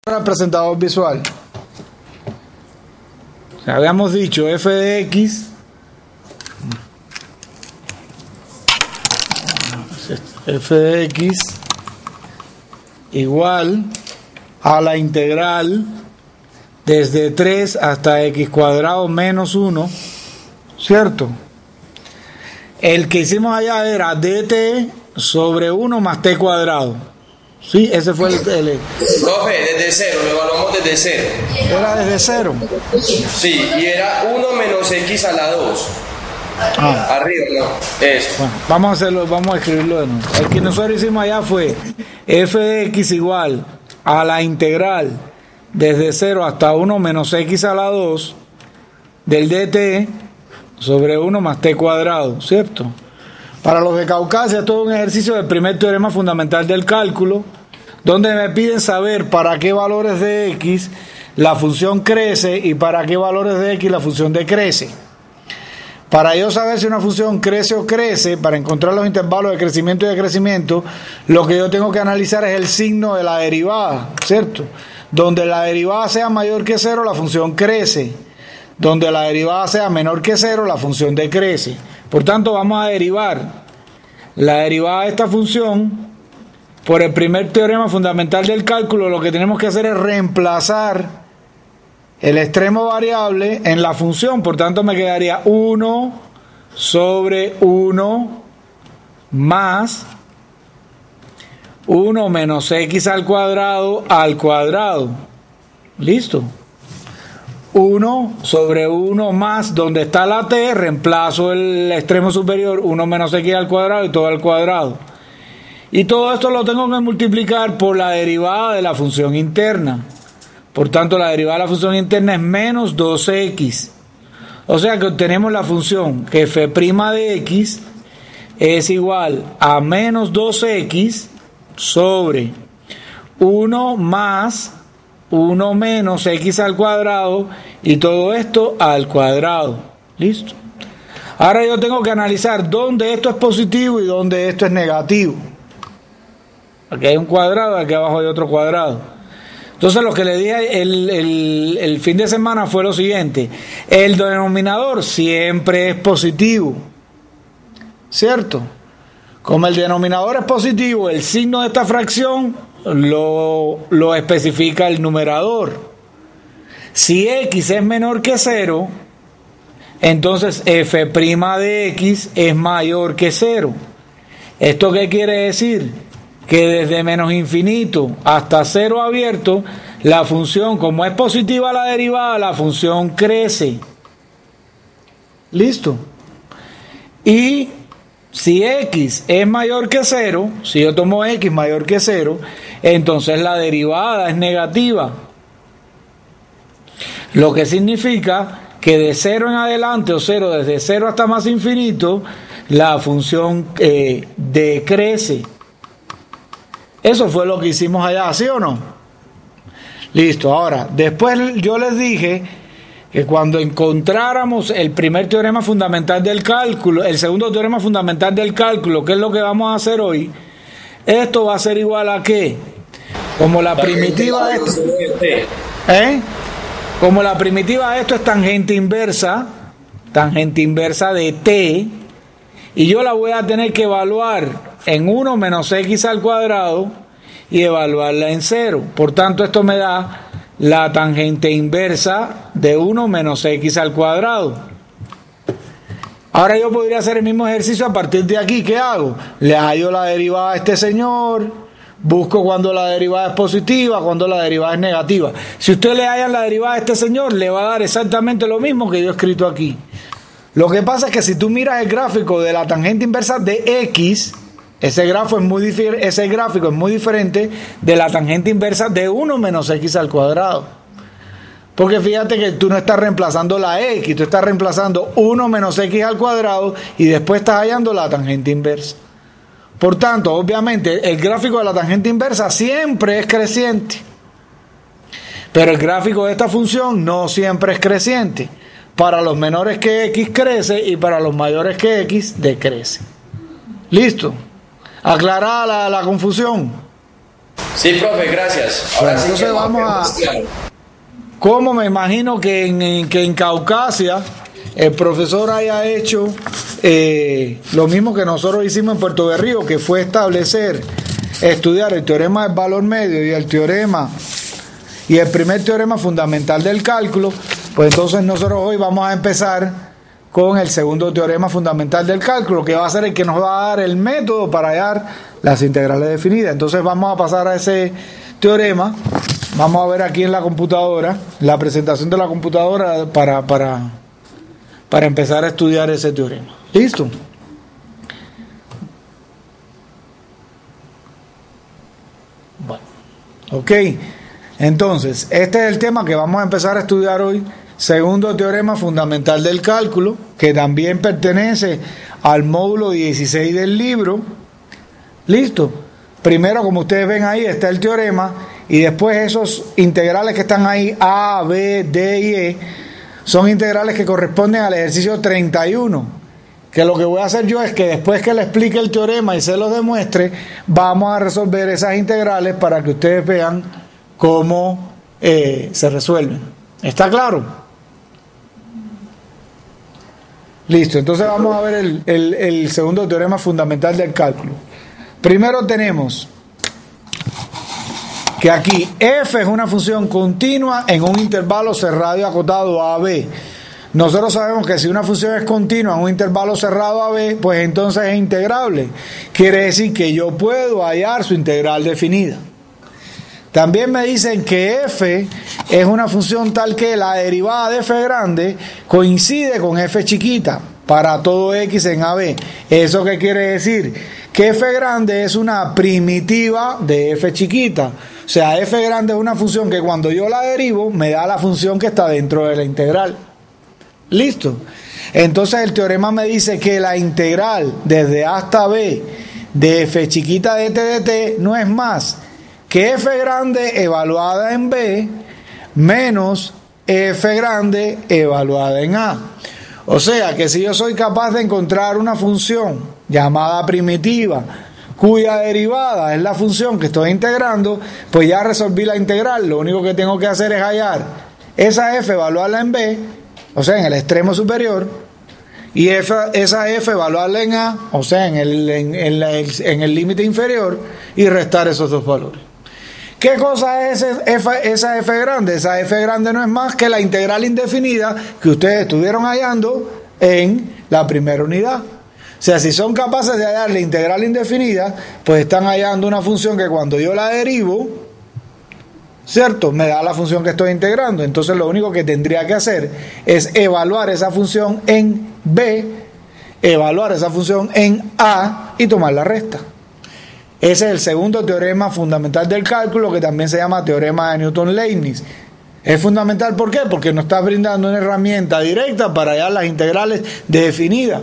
Representador visual. Habíamos dicho f de x igual a la integral desde 3 hasta x cuadrado menos 1, ¿cierto? El que hicimos allá era dt sobre 1 más t cuadrado. Sí, ese fue el... Profe, desde cero, lo evaluamos desde cero. Era desde cero. Sí, y era 1 menos x a la 2. Arriba, no. Eso. Bueno, vamos a hacerlo, vamos a escribirlo de nuevo. El que nosotros hicimos allá fue f de x igual a la integral desde 0 hasta 1 menos x a la 2 del dt sobre 1 más t cuadrado, ¿cierto? Para los de Caucasia, todo un ejercicio del primer teorema fundamental del cálculo, donde me piden saber para qué valores de x la función crece y para qué valores de x la función decrece. Para yo saber si una función crece o crece, para encontrar los intervalos de crecimiento y decrecimiento, lo que yo tengo que analizar es el signo de la derivada, ¿cierto? Donde la derivada sea mayor que 0, la función crece. Donde la derivada sea menor que 0, la función decrece. Por tanto, vamos a derivar la derivada de esta función por el primer teorema fundamental del cálculo. Lo que tenemos que hacer es reemplazar el extremo variable en la función. Por tanto, me quedaría 1 sobre 1 más 1 menos x al cuadrado. ¿Listo? 1 sobre 1 más, donde está la t, reemplazo el extremo superior, 1 menos x al cuadrado y todo al cuadrado. Y todo esto lo tengo que multiplicar por la derivada de la función interna. Por tanto, la derivada de la función interna es menos 2x. O sea que obtenemos la función que f' de x es igual a menos 2x sobre 1 más 1 menos x al cuadrado y todo esto al cuadrado. ¿Listo? Ahora yo tengo que analizar dónde esto es positivo y dónde esto es negativo. Aquí hay un cuadrado, aquí abajo hay otro cuadrado. Entonces lo que le dije el fin de semana fue lo siguiente: el denominador siempre es positivo, ¿cierto? Como el denominador es positivo, el signo de esta fracción lo especifica el numerador. Si x es menor que 0, entonces f' de x es mayor que 0. ¿Esto qué quiere decir? Que desde menos infinito hasta 0 abierto, la función, como es positiva la derivada, la función crece. ¿Listo? Y si x es mayor que 0, si yo tomo x mayor que 0, entonces la derivada es negativa. Lo que significa que de 0 en adelante, o 0 desde 0 hasta más infinito, la función decrece. Eso fue lo que hicimos allá, ¿sí o no? Listo, ahora, después yo les dije que cuando encontráramos el primer teorema fundamental del cálculo, el segundo teorema fundamental del cálculo, que es lo que vamos a hacer hoy, esto va a ser igual a ¿qué? Como la primitiva de esto, como la primitiva de esto es tangente inversa de t, y yo la voy a tener que evaluar en 1 menos x al cuadrado y evaluarla en 0. Por tanto, esto me da la tangente inversa de 1 menos x al cuadrado. Ahora yo podría hacer el mismo ejercicio a partir de aquí. ¿Qué hago? Le hallo la derivada a este señor, busco cuando la derivada es positiva, cuando la derivada es negativa. Si usted le halla la derivada a este señor, le va a dar exactamente lo mismo que yo he escrito aquí. Lo que pasa es que si tú miras el gráfico de la tangente inversa de x, ese gráfico es muy diferente de la tangente inversa de 1 menos x al cuadrado. Porque fíjate que tú no estás reemplazando la x, tú estás reemplazando 1 menos x al cuadrado y después estás hallando la tangente inversa. Por tanto, obviamente, el gráfico de la tangente inversa siempre es creciente. Pero el gráfico de esta función no siempre es creciente. Para los menores que x crece y para los mayores que x decrece. ¿Listo? Aclarada la confusión. Sí, profe, gracias. Ahora bueno, sí entonces vamos a... Claro. Como me imagino que en Caucasia el profesor haya hecho lo mismo que nosotros hicimos en Puerto Berrío, que fue estudiar el teorema del valor medio y el primer teorema fundamental del cálculo. Pues entonces nosotros hoy vamos a empezar con el segundo teorema fundamental del cálculo, que va a ser el que nos va a dar el método para hallar las integrales definidas. Entonces vamos a pasar a ese teorema. Vamos a ver aquí en la computadora, la presentación de la computadora para empezar a estudiar ese teorema. ¿Listo? Bueno, ok. Entonces, este es el tema que vamos a empezar a estudiar hoy. Segundo teorema fundamental del cálculo, que también pertenece al módulo 16 del libro. ¿Listo? Primero, como ustedes ven ahí, está el teorema, y después esos integrales que están ahí, A, B, D y E, son integrales que corresponden al ejercicio 31, que lo que voy a hacer yo es que después que le explique el teorema y se lo demuestre, vamos a resolver esas integrales para que ustedes vean cómo se resuelven. ¿Está claro? Listo, entonces vamos a ver el segundo teorema fundamental del cálculo. Primero tenemos que aquí f es una función continua en un intervalo cerrado y acotado a b. Nosotros sabemos que si una función es continua en un intervalo cerrado a b, pues entonces es integrable. Quiere decir que yo puedo hallar su integral definida. También me dicen que f es una función tal que la derivada de f grande coincide con f chiquita para todo x en AB. ¿Eso qué quiere decir? Que f grande es una primitiva de f chiquita. O sea, f grande es una función que cuando yo la derivo me da la función que está dentro de la integral. ¿Listo? Entonces el teorema me dice que la integral desde A hasta B de f chiquita de t de t no es más que f grande evaluada en B menos f grande evaluada en A. O sea que si yo soy capaz de encontrar una función llamada primitiva cuya derivada es la función que estoy integrando, pues ya resolví la integral. Lo único que tengo que hacer es hallar esa f, evaluarla en B, o sea en el extremo superior, y esa f evaluarla en A, o sea en el límite inferior, y restar esos dos valores. ¿Qué cosa es esa f grande? Esa f grande no es más que la integral indefinida que ustedes estuvieron hallando en la primera unidad. O sea, si son capaces de hallar la integral indefinida, pues están hallando una función que cuando yo la derivo, ¿cierto?, me da la función que estoy integrando. Entonces lo único que tendría que hacer es evaluar esa función en B, evaluar esa función en A y tomar la resta. Ese es el segundo teorema fundamental del cálculo, que también se llama teorema de Newton-Leibniz. Es fundamental, ¿por qué? Porque nos está brindando una herramienta directa para hallar las integrales definidas.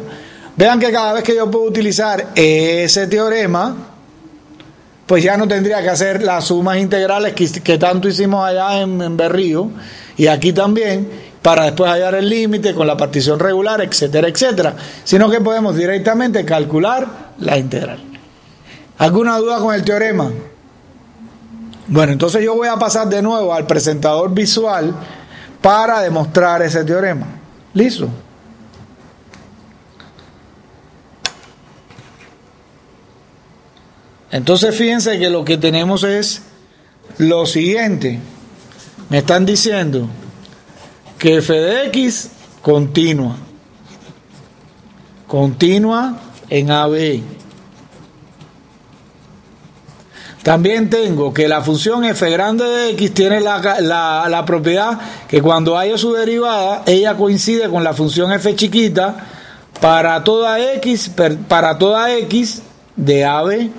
Vean que cada vez que yo puedo utilizar ese teorema, pues ya no tendría que hacer las sumas integrales que tanto hicimos allá en Berrío, y aquí también, para después hallar el límite con la partición regular, etcétera, etcétera. Sino que podemos directamente calcular la integral. ¿Alguna duda con el teorema? Bueno, entonces yo voy a pasar de nuevo al presentador visual para demostrar ese teorema. ¿Listo? Entonces fíjense que lo que tenemos es lo siguiente. Me están diciendo que f de x continua en AB. También tengo que la función f grande de x tiene la propiedad que cuando haya su derivada, ella coincide con la función f chiquita para toda x de AB.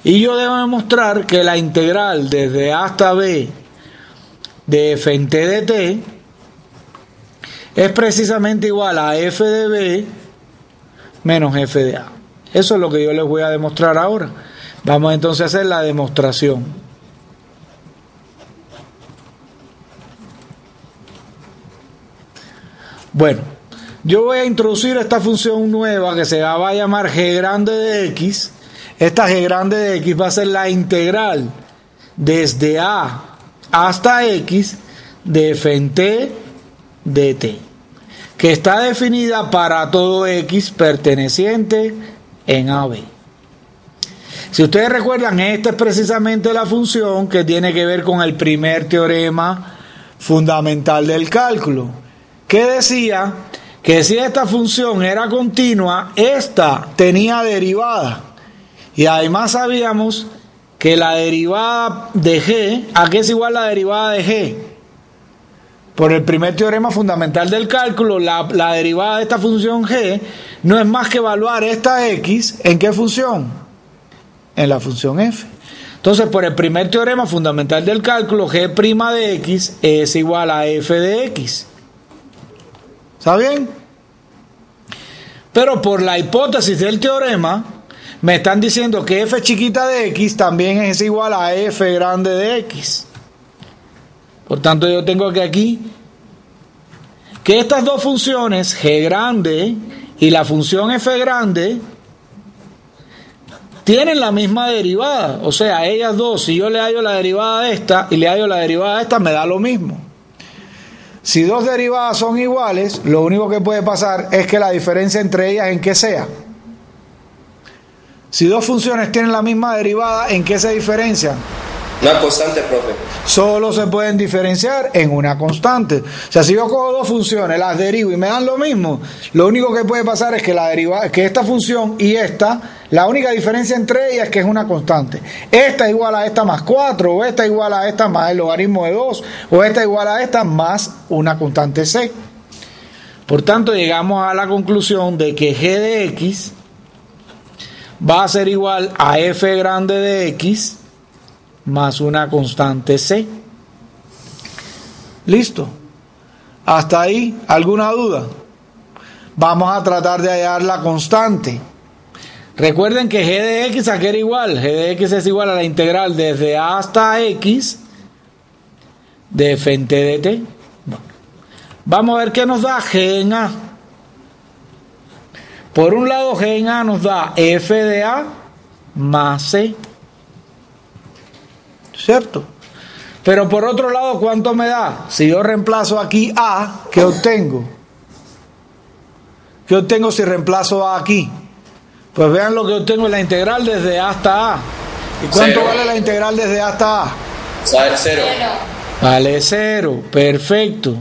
Y yo debo demostrar que la integral desde A hasta B de f en t de t es precisamente igual a f de B menos f de A. Eso es lo que yo les voy a demostrar ahora. Vamos entonces a hacer la demostración. Bueno, yo voy a introducir esta función nueva que se va a llamar g grande de x esta g grande de x va a ser la integral desde a hasta x de f en t dt, que está definida para todo x perteneciente en AB. Si ustedes recuerdan, esta es precisamente la función que tiene que ver con el primer teorema fundamental del cálculo, que decía que si esta función era continua, esta tenía derivada. Y además sabíamos que la derivada de g, ¿a qué es igual la derivada de g? Por el primer teorema fundamental del cálculo, la derivada de esta función g no es más que evaluar esta x, ¿en qué función? En la función f. Entonces, por el primer teorema fundamental del cálculo, g' de x es igual a f de x. ¿Está bien? Pero por la hipótesis del teorema, me están diciendo que f chiquita de x también es igual a f grande de x. Por tanto, yo tengo que aquí que estas dos funciones, g grande y la función f grande, tienen la misma derivada. O sea, ellas dos, si yo le hallo la derivada de esta y le hallo la derivada de esta, me da lo mismo. Si dos derivadas son iguales, lo único que puede pasar es que la diferencia entre ellas, ¿en qué sea? Si dos funciones tienen la misma derivada, ¿en qué se diferencian? Una constante, profe. Solo se pueden diferenciar en una constante. O sea, si yo cojo dos funciones, las derivo y me dan lo mismo, lo único que puede pasar es que que esta función y esta, la única diferencia entre ellas es que es una constante. Esta es igual a esta más 4, o esta es igual a esta más el logaritmo de 2, o esta es igual a esta más una constante c. Por tanto, llegamos a la conclusión de que g de x va a ser igual a f grande de x más una constante c. ¿Listo? ¿Hasta ahí alguna duda? Vamos a tratar de hallar la constante. Recuerden que g de x a qué era igual. G de x es igual a la integral desde a hasta x de f en t dt. Bueno, vamos a ver qué nos da g en a. Por un lado, g en a nos da f de a más c. ¿Cierto? Pero por otro lado, ¿cuánto me da? Si yo reemplazo aquí a, ¿qué obtengo? ¿Qué obtengo si reemplazo a aquí? Pues vean lo que obtengo en la integral desde a hasta a. ¿Y cuánto Cero. vale la integral desde a hasta a? Vale 0. Vale 0, perfecto.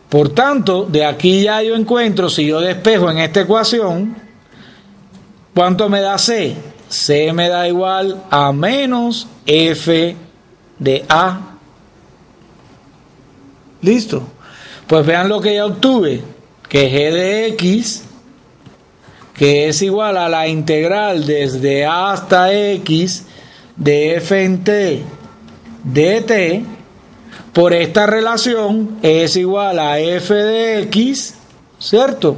Por tanto, de aquí ya yo encuentro, si yo despejo en esta ecuación, ¿cuánto me da c? C me da igual a menos f de a. ¿Listo? Pues vean lo que ya obtuve, que g de x, que es igual a la integral desde a hasta x de f en t dt, por esta relación es igual a f de x, ¿cierto?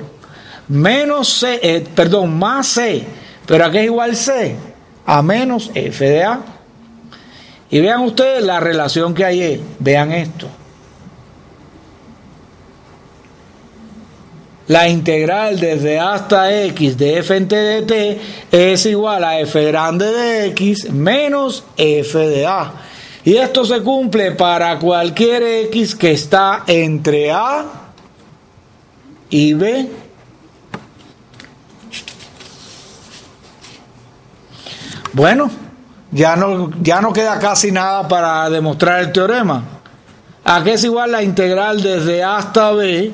Menos c, más c, pero aquí es igual c, a menos f de a. Y vean ustedes la relación que hay, vean esto. La integral desde a hasta x de f en t dt es igual a f grande de x menos f de a. Y esto se cumple para cualquier x que está entre a y b. Bueno, ya no queda casi nada para demostrar el teorema. ¿A qué es igual la integral desde a hasta b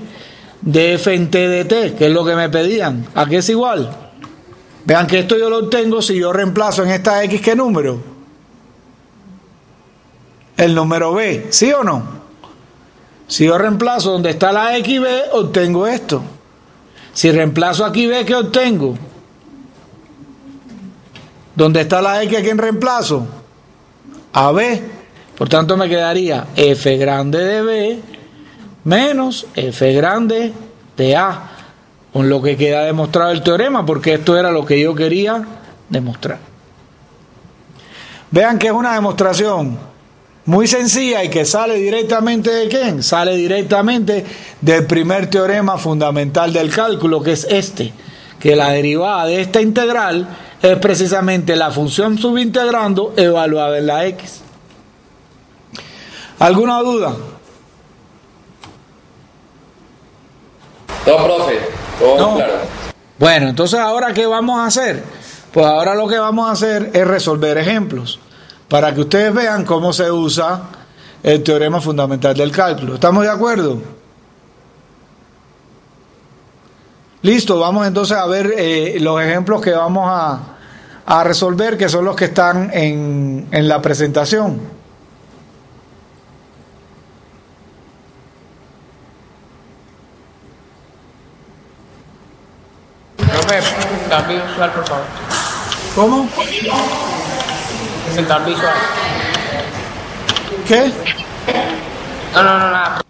de f en t dt? Que es lo que me pedían. ¿A qué es igual? Vean que esto yo lo obtengo si yo reemplazo en esta x, ¿qué número? El número b, ¿sí o no? Si yo reemplazo donde está la x y b, obtengo esto. Si reemplazo aquí b, ¿qué obtengo? ¿Dónde está la x, a quién reemplazo? A b. Por tanto me quedaría f grande de b menos f grande de a, con lo que queda demostrado el teorema, porque esto era lo que yo quería demostrar. Vean que es una demostración muy sencilla y que sale directamente ¿de quién? Sale directamente del primer teorema fundamental del cálculo, que es este, que la derivada de esta integral es precisamente la función subintegrando evaluada en la X. ¿Alguna duda? No, profe, todo claro. Bueno, entonces ahora ¿qué vamos a hacer? Pues ahora lo que vamos a hacer es resolver ejemplos para que ustedes vean cómo se usa el teorema fundamental del cálculo. ¿Estamos de acuerdo? Listo, vamos entonces a ver los ejemplos que vamos a resolver, que son los que están en la presentación. Cambio visual, por favor. ¿Cómo? Presentar visual. ¿Qué? No, nada.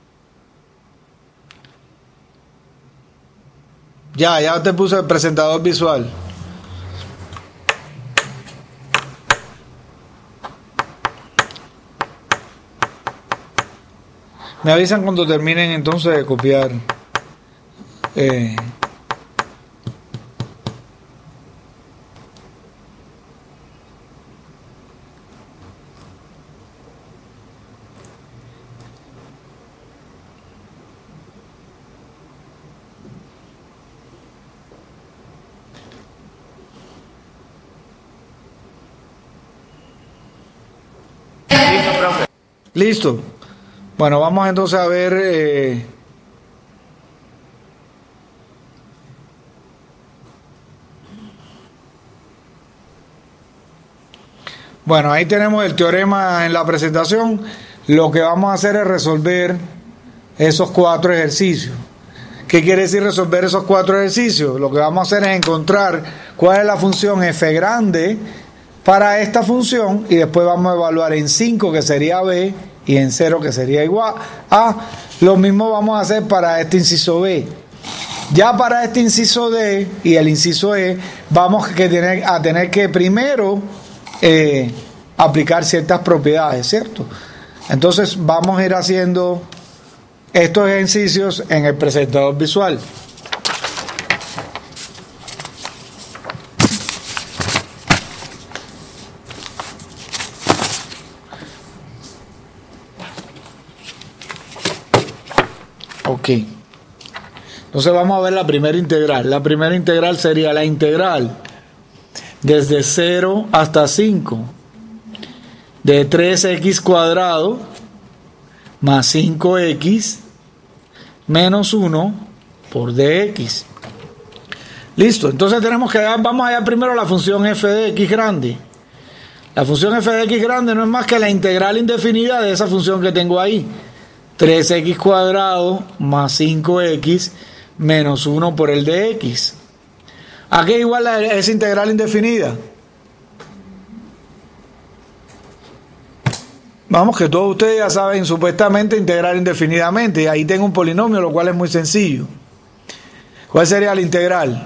Ya te puse el presentador visual. Me avisan cuando terminen entonces de copiar. Listo, profe. Listo. Bueno, vamos entonces a ver. Bueno, ahí tenemos el teorema en la presentación. Lo que vamos a hacer es resolver esos 4 ejercicios. ¿Qué quiere decir resolver esos 4 ejercicios? Lo que vamos a hacer es encontrar cuál es la función f grande para esta función y después vamos a evaluar en 5 que sería b y en 0 que sería igual a. Lo mismo vamos a hacer para este inciso b. Ya para este inciso d y el inciso e vamos a tener que primero aplicar ciertas propiedades, ¿cierto? Entonces vamos a ir haciendo estos ejercicios en el presentador visual. Ok. Entonces vamos a ver la primera integral. La primera integral sería la integral desde 0 hasta 5 de 3x cuadrado más 5x menos 1 por dx. Listo, entonces tenemos que vamos a hallar primero la función f de x grande. La función f de x grande no es más que la integral indefinida de esa función que tengo ahí. 3x cuadrado más 5x menos 1 por el de x. ¿A qué igual esa integral indefinida? Vamos, que todos ustedes ya saben supuestamente integrar indefinidamente, y ahí tengo un polinomio, lo cual es muy sencillo. ¿Cuál sería la integral?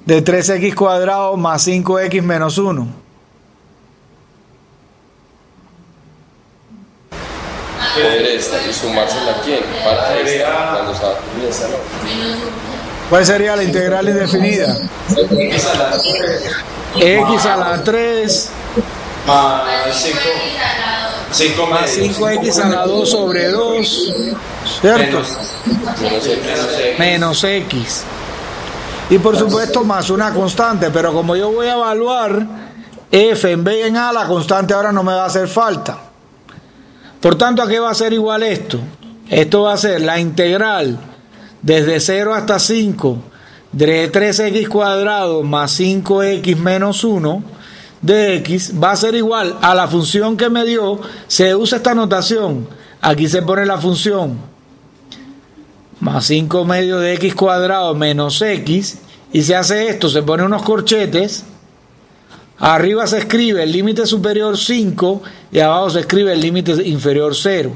De 3x cuadrado más 5x menos 1. Y sumársela a quién, para esta, cuando se esa, ¿no? ¿Cuál sería la integral indefinida? X a la 3 más 5 más 5x a la 2 sobre 2, ¿cierto? Menos x. Y por supuesto más una constante, pero como yo voy a evaluar f en vez de en a, la constante ahora no me va a hacer falta. Por tanto, ¿a qué va a ser igual esto? Esto va a ser la integral desde 0 hasta 5 de 3x cuadrado más 5x menos 1 de x va a ser igual a la función que me dio. Se usa esta notación. Aquí se pone la función más 5 medio de x cuadrado menos x, y se hace esto, se pone unos corchetes. Arriba se escribe el límite superior 5 y abajo se escribe el límite inferior 0.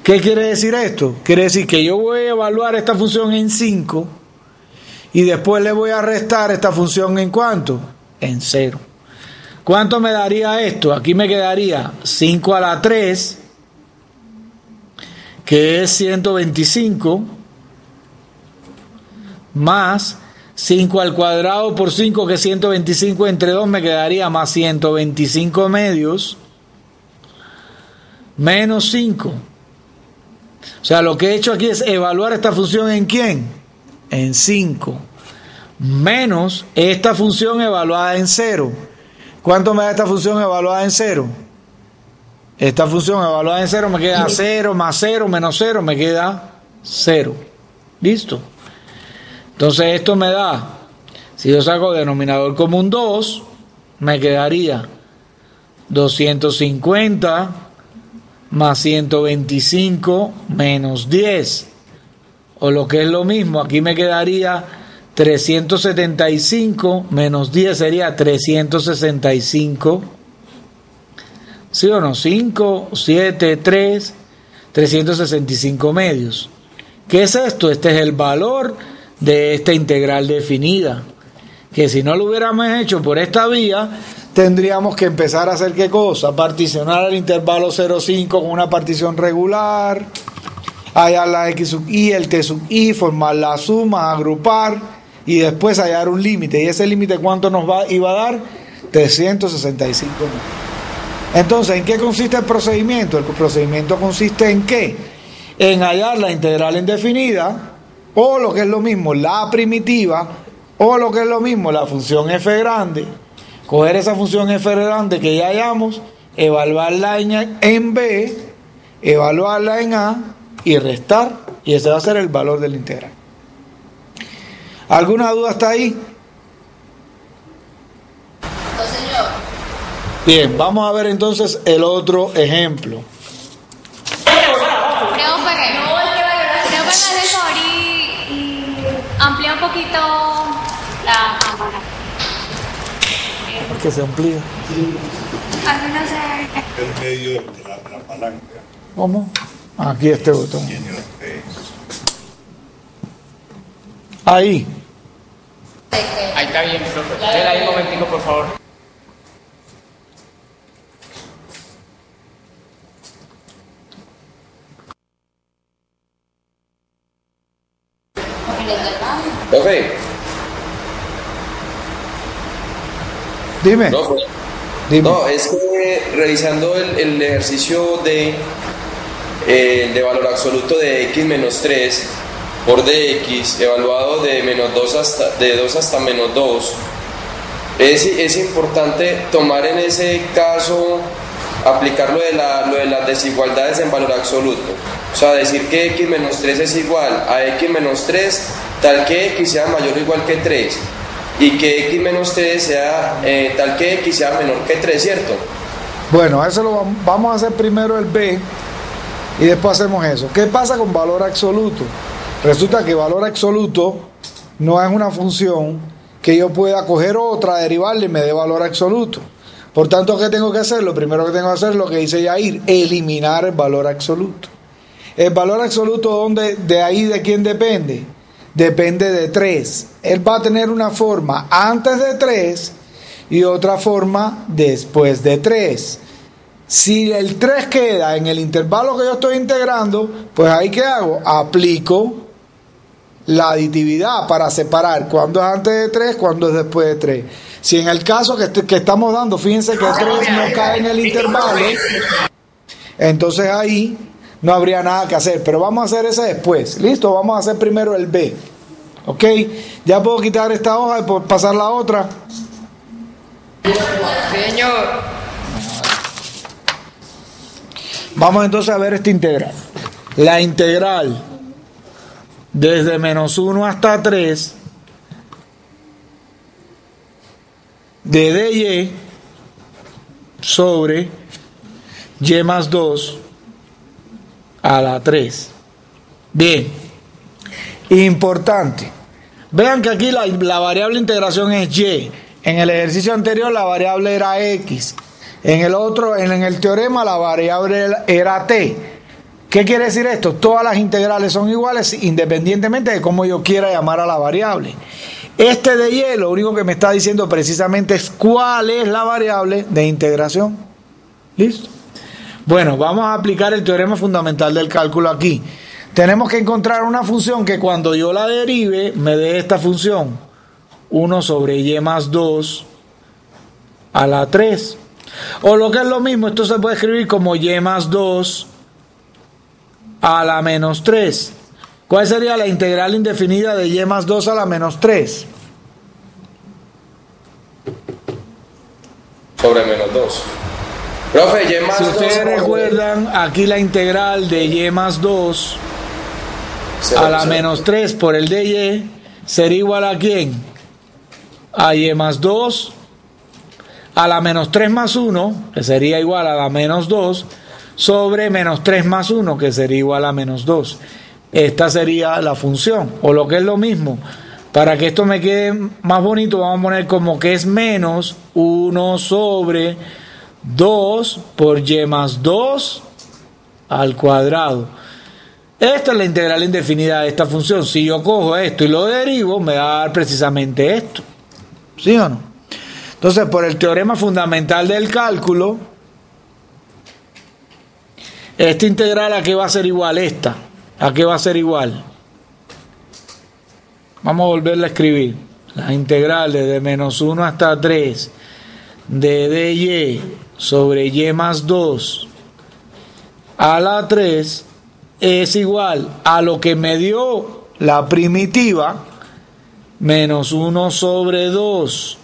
¿Qué quiere decir esto? Quiere decir que yo voy a evaluar esta función en 5 y después le voy a restar esta función en ¿cuánto? En 0. ¿Cuánto me daría esto? Aquí me quedaría 5 a la 3, que es 125, más 5 al cuadrado por 5, que es 125 entre 2, me quedaría más 125 medios menos 5. O sea, lo que he hecho aquí es evaluar esta función en ¿quién? En 5. Menos esta función evaluada en 0. ¿Cuánto me da esta función evaluada en 0? Esta función evaluada en 0 me queda 0 más 0 menos 0, me queda 0. ¿Listo? Entonces esto me da, si yo saco denominador común 2, me quedaría 250 más 125 menos 10. O lo que es lo mismo, aquí me quedaría 375 menos 10 sería 365. ¿Sí o no? 5, 7, 3, 365 medios. ¿Qué es esto? Este es el valor de esta integral definida, que si no lo hubiéramos hecho por esta vía, tendríamos que empezar a hacer ¿qué cosa? Particionar el intervalo 0,5 con una partición regular, hallar la x sub i, el t sub i, formar la suma, agrupar y después hallar un límite. ¿Y ese límite cuánto iba a dar? 365. Entonces, ¿en qué consiste el procedimiento? El procedimiento consiste en ¿qué? En hallar la integral indefinida, o lo que es lo mismo, la primitiva, o lo que es lo mismo, la función f grande. Coger esa función f grande que ya hallamos, evaluarla en b, evaluarla en a y restar, y ese va a ser el valor de la integral. ¿Alguna duda hasta ahí? No, señor. Bien, vamos a ver entonces el otro ejemplo. Creo que me hace el favor y amplía un poquito la cámara. Que se amplía. Así no sé. El medio de la palanca. ¿Cómo? Aquí este botón. Ahí. Ahí está bien, profe. Déjala ahí un momentico, por favor. Profe, Dime. Dime. No, es que revisando el ejercicio de valor absoluto de x menos 3 por dx, evaluado de menos 2 hasta menos 2, es importante tomar en ese caso, aplicar lo de las desigualdades en valor absoluto. O sea, decir que x menos 3 es igual a x menos 3, tal que x sea mayor o igual que 3. Y que x menos 3 sea tal que x sea menor que 3, ¿cierto? Bueno, eso vamos a hacer primero el b y después hacemos eso. ¿Qué pasa con valor absoluto? Resulta que valor absoluto no es una función que yo pueda coger otra, derivarle y me dé valor absoluto. Por tanto, ¿qué tengo que hacer? Lo primero que tengo que hacer es lo que dice Yair, eliminar el valor absoluto. El valor absoluto, ¿de ahí de quién depende? Depende de 3. Él va a tener una forma antes de 3 y otra forma después de 3. Si el 3 queda en el intervalo que yo estoy integrando, pues ahí ¿qué hago? Aplico la aditividad para separar cuándo es antes de 3, cuándo es después de 3. Si en el caso que estamos dando, fíjense que 3 no cae en el intervalo, entonces ahí no habría nada que hacer, pero vamos a hacer ese después. Listo, vamos a hacer primero el B. ¿Ok? Ya puedo quitar esta hoja y pasar la otra. Señor. Vamos entonces a ver esta integral. La integral desde menos 1 hasta 3 de dy sobre y más 2 a la 3. Bien, importante. Vean que aquí la variable integración es y. En el ejercicio anterior la variable era x. En el teorema la variable era t. ¿Qué quiere decir esto? Todas las integrales son iguales independientemente de cómo yo quiera llamar a la variable. Este de y lo único que me está diciendo precisamente es cuál es la variable de integración. ¿Listo? Bueno, vamos a aplicar el teorema fundamental del cálculo aquí. Tenemos que encontrar una función que cuando yo la derive me dé esta función. 1 sobre y más 2 a la 3. O lo que es lo mismo, esto se puede escribir como y más 2 a la menos 3. ¿Cuál sería la integral indefinida de y más 2 a la menos 3? Sobre menos 2. Profe, y más 2. Si ustedes recuerdan, aquí la integral de y más 2 a la menos 3 por el de y sería igual a ¿quién? A y más 2 a la menos 3 más 1, que sería igual a la menos 2, sobre menos 3 más 1, que sería igual a menos 2. Esta sería la función, o lo que es lo mismo. Para que esto me quede más bonito, vamos a poner como que es menos 1 sobre 2 por y más 2 al cuadrado. Esta es la integral indefinida de esta función. Si yo cojo esto y lo derivo, me va a dar precisamente esto. ¿Sí o no? Entonces, por el teorema fundamental del cálculo, esta integral, ¿a qué va a ser igual esta? ¿A qué va a ser igual? Vamos a volverla a escribir. La integral desde menos 1 hasta 3 de dy sobre y más 2 a la 3 es igual a lo que me dio la primitiva, menos 1 sobre 2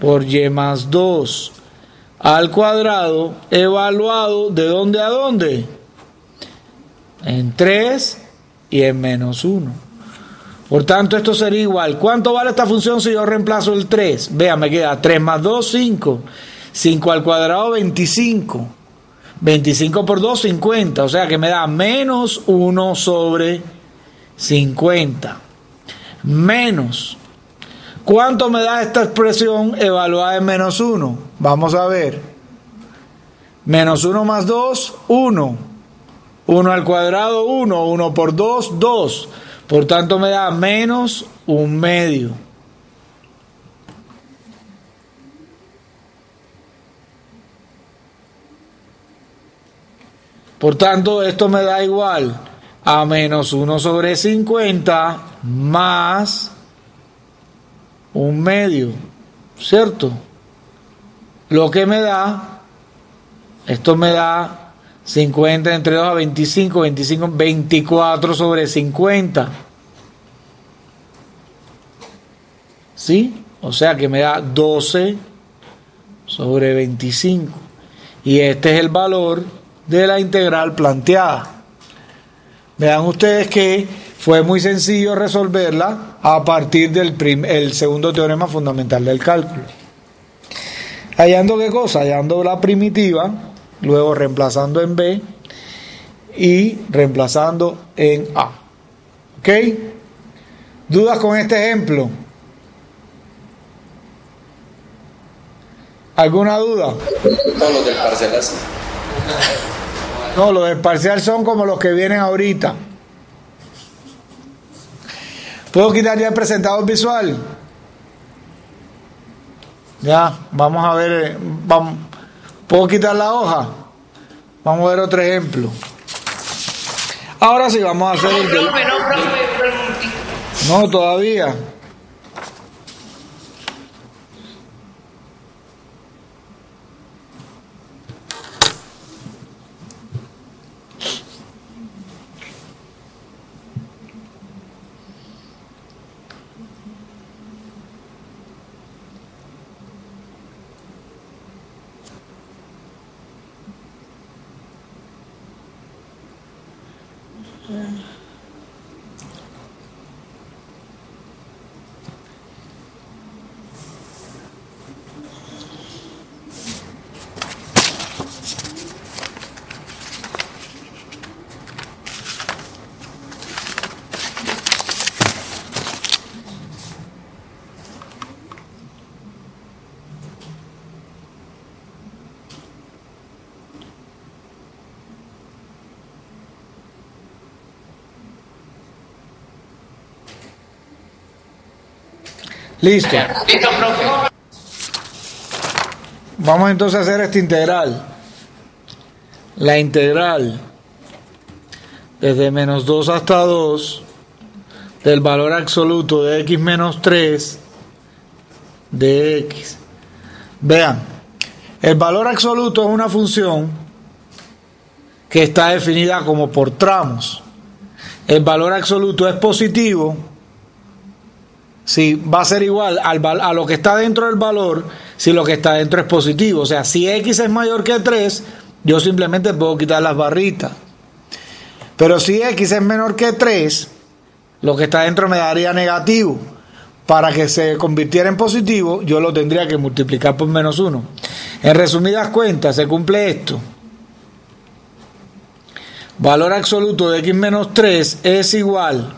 por y más 2 al cuadrado, evaluado ¿de dónde a dónde? En 3 y en menos 1. Por tanto, esto sería igual. ¿Cuánto vale esta función si yo reemplazo el 3? Vean, me queda 3 más 2, 5. 5 al cuadrado, 25. 25 por 2, 50. O sea que me da menos 1 sobre 50. Menos. ¿Cuánto me da esta expresión evaluada en menos 1? Vamos a ver. Menos 1 más 2, 1. 1 al cuadrado, 1. 1 por 2, 2. Por tanto me da menos 1/2. Por tanto, esto me da igual a menos 1 sobre 50 más 1/2, ¿cierto? Lo que me da, esto me da 50 entre 2 a 25, 25, 24 sobre 50. ¿Sí? O sea que me da 12 sobre 25. Y este es el valor de la integral planteada. Vean ustedes que fue muy sencillo resolverla a partir del segundo teorema fundamental del cálculo. Hallando qué cosa, hallando la primitiva, luego reemplazando en B y reemplazando en A. ¿Ok? ¿Dudas con este ejemplo? ¿Alguna duda? Todos los del parcial así. No, los del parcial son como los que vienen ahorita. ¿Puedo quitar ya el presentador visual? Ya, vamos a ver. ¿Puedo quitar la hoja? Vamos a ver otro ejemplo. Ahora sí, vamos a hacer el del... No, todavía. Listo. Listo, profe. Vamos entonces a hacer esta integral. La integral desde menos 2 hasta 2 del valor absoluto de x menos 3 de x. Vean, el valor absoluto es una función que está definida como por tramos. El valor absoluto es positivo si va a ser igual a lo que está dentro del valor si lo que está dentro es positivo. O sea, si x es mayor que 3, yo simplemente puedo quitar las barritas. Pero si x es menor que 3, lo que está dentro me daría negativo. Para que se convirtiera en positivo, yo lo tendría que multiplicar por menos 1. En resumidas cuentas, se cumple esto. Valor absoluto de x menos 3 es igual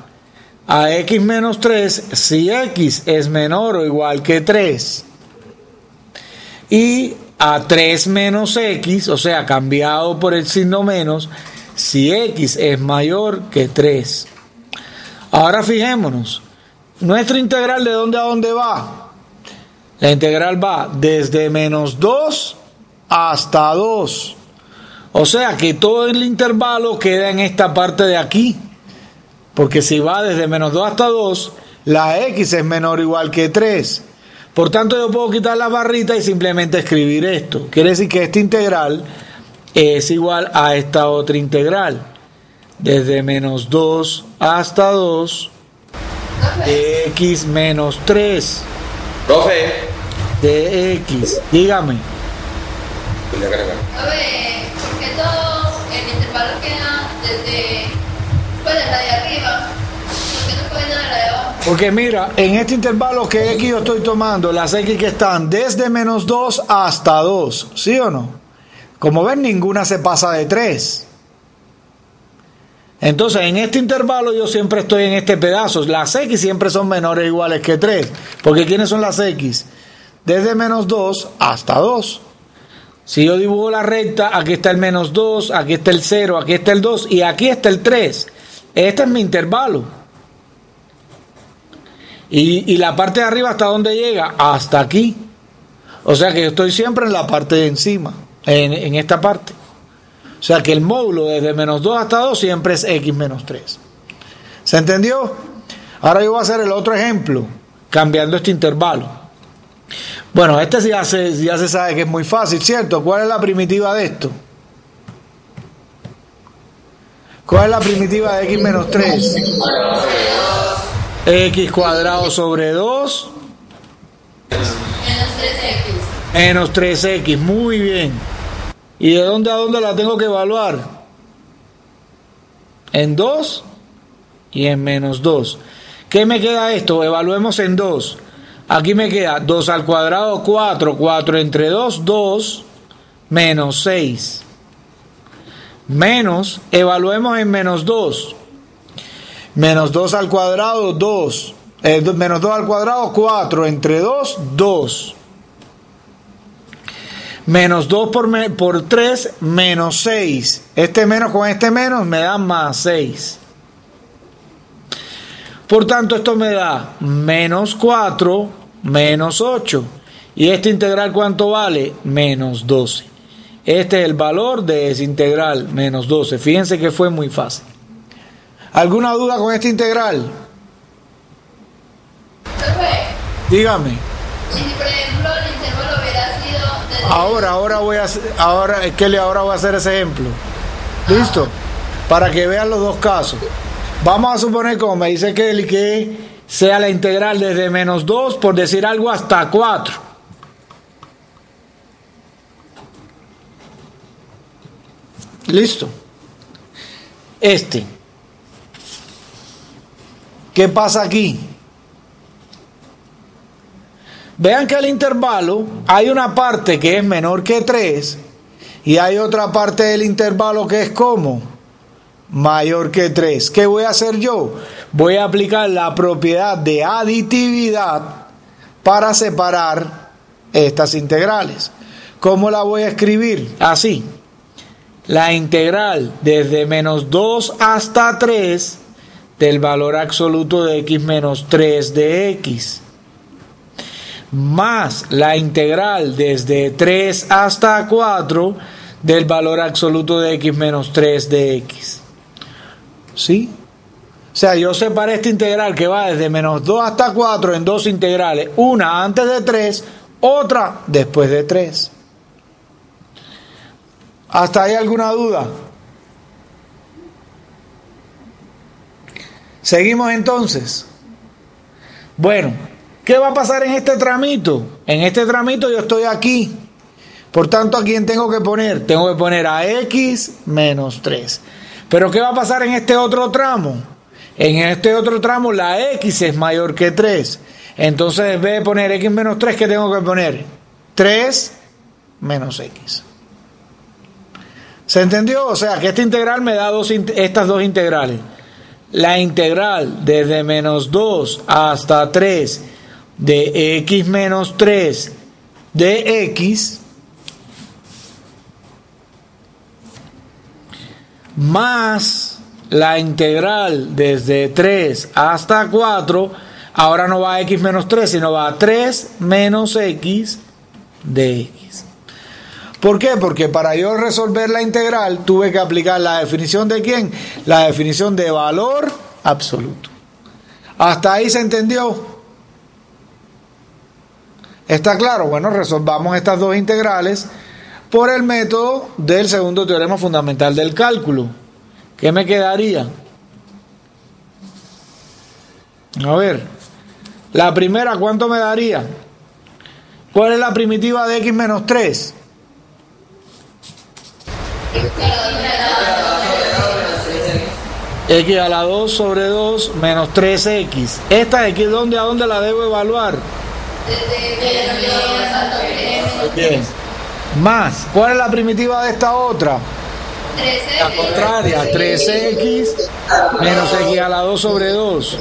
a x menos 3 si x es menor o igual que 3. Y a 3 menos x, o sea, cambiado por el signo menos, si x es mayor que 3. Ahora fijémonos, nuestra integral ¿de dónde a dónde va? La integral va desde menos 2 hasta 2. O sea que todo el intervalo queda en esta parte de aquí. Porque si va desde menos 2 hasta 2, la x es menor o igual que 3. Por tanto, yo puedo quitar la barrita y simplemente escribir esto. Quiere decir que esta integral es igual a esta otra integral. Desde menos 2 hasta 2 de x menos 3. Profe. De x. Dígame. A ver, porque todo el intervalo queda desde pues de la de arriba. ¿Por qué no puede nada de la de abajo? Porque mira, en este intervalo que x yo estoy tomando, las x que están desde menos 2 hasta 2, ¿sí o no? Como ven, ninguna se pasa de 3. Entonces, en este intervalo yo siempre estoy en este pedazo. Las x siempre son menores o iguales que 3. Porque ¿quiénes son las x? Desde menos 2 hasta 2. Si yo dibujo la recta, aquí está el menos 2, aquí está el 0, aquí está el 2 y aquí está el 3. Este es mi intervalo. Y la parte de arriba, ¿hasta dónde llega? Hasta aquí. O sea que yo estoy siempre en la parte de encima, en esta parte. O sea que el módulo desde menos 2 hasta 2 siempre es x menos 3. ¿Se entendió? Ahora yo voy a hacer el otro ejemplo, cambiando este intervalo. Bueno, este ya se sabe que es muy fácil, ¿cierto? ¿Cuál es la primitiva de esto? ¿Cuál es la primitiva de x menos 3? X cuadrado sobre 2 Menos 3x. menos 3x, muy bien. ¿Y de dónde a dónde la tengo que evaluar? En 2 y en menos 2. ¿Qué me queda esto? Evaluemos en 2. Aquí me queda 2 al cuadrado, 4. 4 entre 2, 2. Menos 6. Menos, evaluemos en menos 2. Menos 2 al cuadrado, 2. Menos 2 al cuadrado, 4. Entre 2, 2. Menos 2 por 3, menos 6. Este menos con este menos me da más 6. Por tanto, esto me da menos 4, menos 8. ¿Y esta integral cuánto vale? Menos 12. Este es el valor de esa integral, menos 12. Fíjense que fue muy fácil. ¿Alguna duda con esta integral? Profe, Dígame. y si por ejemplo el intervalo hubiera sido desde Ahora voy a hacer ese ejemplo. ¿Listo? Para que vean los dos casos. Vamos a suponer, como me dice Kelly, que sea la integral desde menos 2, por decir algo, hasta 4. ¿Listo? ¿Qué pasa aquí? Vean que el intervalo hay una parte que es menor que 3 y hay otra parte del intervalo que es como mayor que 3. ¿Qué voy a hacer yo? Voy a aplicar la propiedad de aditividad para separar estas integrales. ¿Cómo la voy a escribir? Así. La integral desde menos 2 hasta 3 del valor absoluto de x menos 3 de x, más la integral desde 3 hasta 4 del valor absoluto de x menos 3 de x. ¿Sí? O sea, yo separé esta integral que va desde menos 2 hasta 4 en dos integrales. Una antes de 3, otra después de 3. ¿Hasta ahí alguna duda? Seguimos entonces. Bueno, ¿qué va a pasar en este tramito? En este tramito yo estoy aquí. Por tanto, ¿a quién tengo que poner? Tengo que poner a x menos 3. Pero ¿qué va a pasar en este otro tramo? En este otro tramo la x es mayor que 3. Entonces, en vez de poner x menos 3, ¿qué tengo que poner? 3 menos x. ¿Se entendió? O sea, que esta integral me da estas dos integrales. La integral desde menos 2 hasta 3 de x menos 3 de x más la integral desde 3 hasta 4, ahora no va a x menos 3, sino va a 3 menos x de x. ¿Por qué? Porque para yo resolver la integral tuve que aplicar la definición de ¿quién? La definición de valor absoluto. ¿Hasta ahí se entendió? ¿Está claro? Bueno, resolvamos estas dos integrales por el método del segundo teorema fundamental del cálculo. ¿Qué me quedaría? A ver, la primera, ¿cuánto me daría? ¿Cuál es la primitiva de x menos 3? X a la 2 sobre 2 menos 3x. Esta x, ¿a dónde la debo evaluar? Bien. Más, ¿cuál es la primitiva de esta otra? La contraria, 3x menos x a la 2 sobre 2.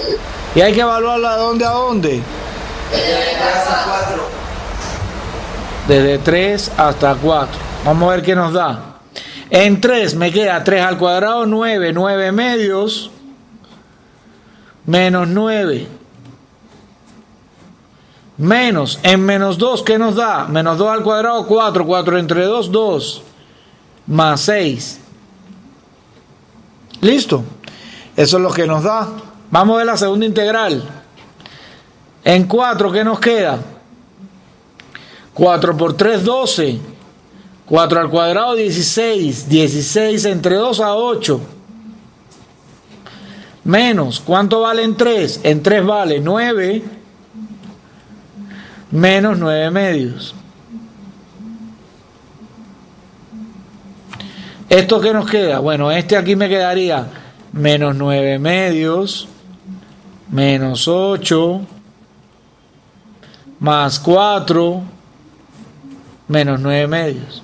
Y hay que evaluarla de dónde a dónde. Desde 3 hasta 4. Vamos a ver qué nos da. En 3 me queda 3 al cuadrado, 9, 9 medios, menos 9. Menos, en menos 2, ¿qué nos da? Menos 2 al cuadrado, 4, 4 entre 2, 2, más 6. ¿Listo? Eso es lo que nos da. Vamos a ver la segunda integral. En 4, ¿qué nos queda? 4 por 3, 12. 4 al cuadrado, 16. 16 entre 2 a 8. Menos, ¿cuánto vale en 3? En 3 vale 9. Menos 9 medios. ¿Esto qué nos queda? Bueno, este aquí me quedaría menos 9 medios, menos 8, más 4, menos 9 medios.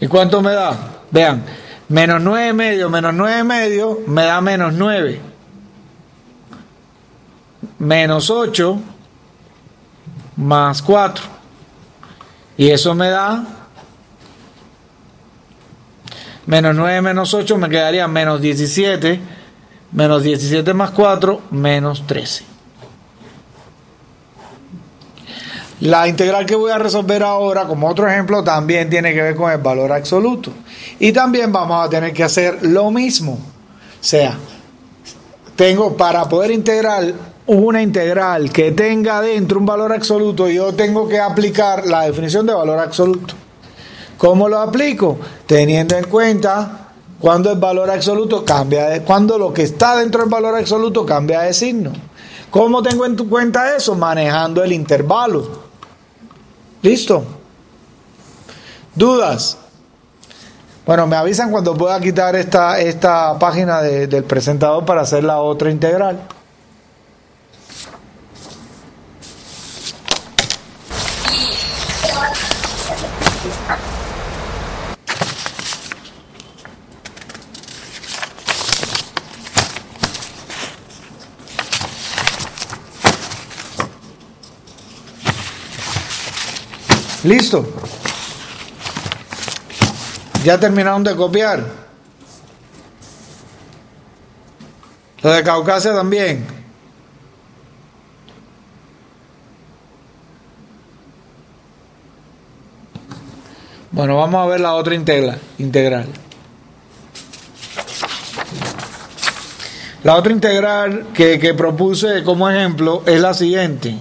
¿Y cuánto me da? Vean, menos 9 medios me da menos 9. Menos 8 más 4. Y eso me da menos 9 menos 8 me quedaría menos 17. Menos 17 más 4, menos 13. La integral que voy a resolver ahora, como otro ejemplo, también tiene que ver con el valor absoluto. Y también vamos a tener que hacer lo mismo. O sea, tengo para poder integrar una integral que tenga dentro un valor absoluto, yo tengo que aplicar la definición de valor absoluto. ¿Cómo lo aplico? Teniendo en cuenta cuando el valor absoluto cuando lo que está dentro del valor absoluto cambia de signo. ¿Cómo tengo en cuenta eso? Manejando el intervalo. ¿Listo? ¿Dudas? Bueno, me avisan cuando pueda quitar esta página del presentador para hacer la otra integral. ¿Listo? ¿Ya terminaron de copiar? Lo de Caucasia también. Bueno, vamos a ver la otra integral. La otra integral que propuse como ejemplo es la siguiente.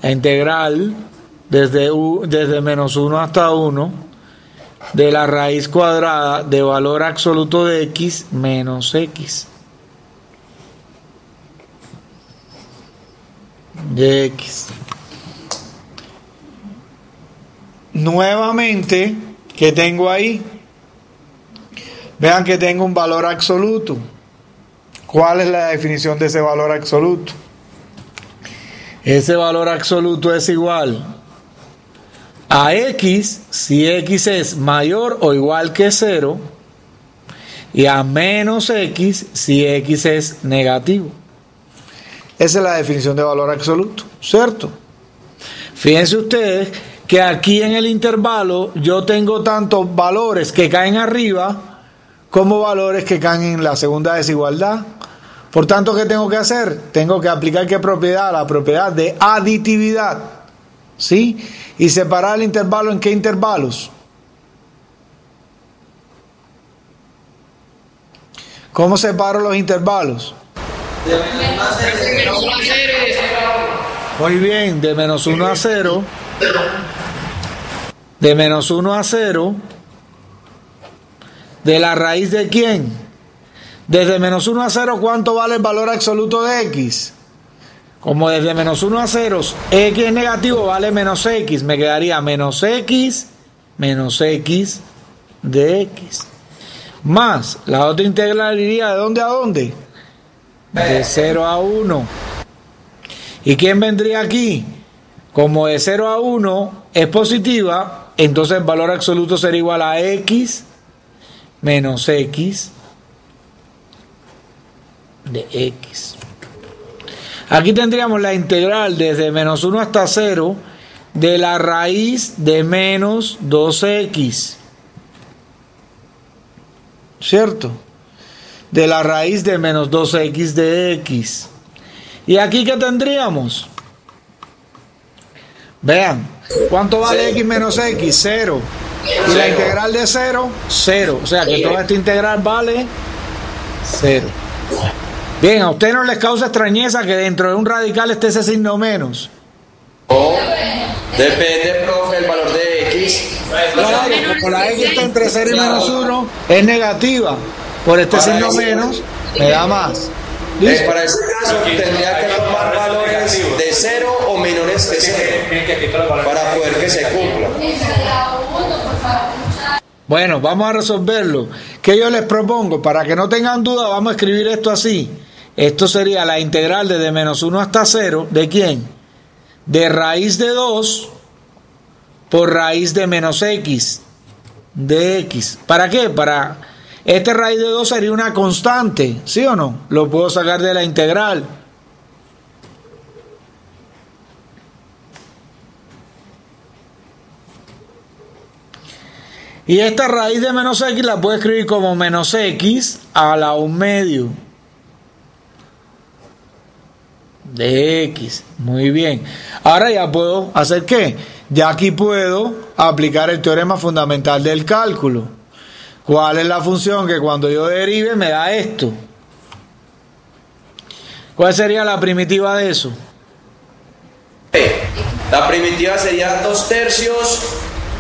La integral desde menos 1 hasta 1 de la raíz cuadrada de valor absoluto de x menos x. De x. Nuevamente, ¿qué tengo ahí? Vean que tengo un valor absoluto. ¿Cuál es la definición de ese valor absoluto? Ese valor absoluto es igual a x si x es mayor o igual que 0 y a menos x si x es negativo. Esa es la definición de valor absoluto, ¿cierto? Fíjense ustedes que aquí en el intervalo yo tengo tantos valores que caen arriba como valores que caen en la segunda desigualdad. Por tanto, ¿qué tengo que hacer? Tengo que aplicar ¿qué propiedad? La propiedad de aditividad, ¿sí? Y separar el intervalo ¿en qué intervalos? ¿Cómo separo los intervalos? Muy bien, de menos 1 a 0. De menos 1 a 0. ¿De la raíz de quién? Desde menos 1 a 0, ¿cuánto vale el valor absoluto de x? Como desde menos 1 a 0, x es negativo, vale menos x. Me quedaría menos x de x. Más, la otra integral iría ¿de dónde a dónde? De 0 a 1. ¿Y quién vendría aquí? Como de 0 a 1 es positiva, entonces el valor absoluto será igual a x menos x de x. Aquí tendríamos la integral desde menos 1 hasta 0 de la raíz de menos 2x. ¿Cierto? De la raíz de menos 2x de x. ¿Y aquí qué tendríamos? Vean, ¿cuánto vale x menos x? 0. Y la integral de 0, 0. O sea que toda esta integral vale 0. Bien, ¿a usted no les causa extrañeza que dentro de un radical esté ese signo menos? Oh, depende, profe, el valor de x. Claro, como la x está entre 0 y menos 1, es negativa. Por este signo menos, me da más. ¿Listo? Para ese caso tendría que tomar valores de 0 o menores que 0 para poder que se cumpla. Bueno, vamos a resolverlo. ¿Qué yo les propongo? Para que no tengan duda, vamos a escribir esto así. Esto sería la integral desde menos 1 hasta 0. ¿De quién? De raíz de 2 por raíz de menos x de x. ¿Para qué? Para este raíz de 2 sería una constante, ¿sí o no? Lo puedo sacar de la integral. Y esta raíz de menos x la puedo escribir como menos x a la 1/2 de x. Muy bien. Ahora ya puedo hacer ¿qué? Ya aquí puedo aplicar el teorema fundamental del cálculo. ¿Cuál es la función que cuando yo derive me da esto? ¿Cuál sería la primitiva de eso? La primitiva sería 2/3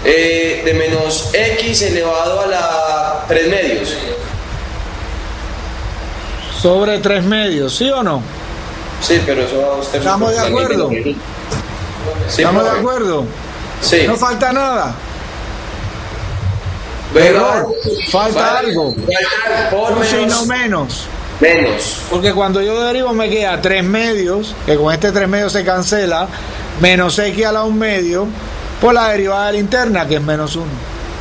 de menos x elevado a la 3/2. Sobre 3/2, ¿sí o no? Sí, pero eso va a 2/3. ¿Estamos de acuerdo? Sí, ¿Estamos de profe. acuerdo? Sí. No falta nada. Pero Falta algo. Por Un signo menos. menos. Porque cuando yo derivo me queda 3/2, que con este 3/2 se cancela, menos x a la 1/2 por la derivada de la interna, que es menos 1,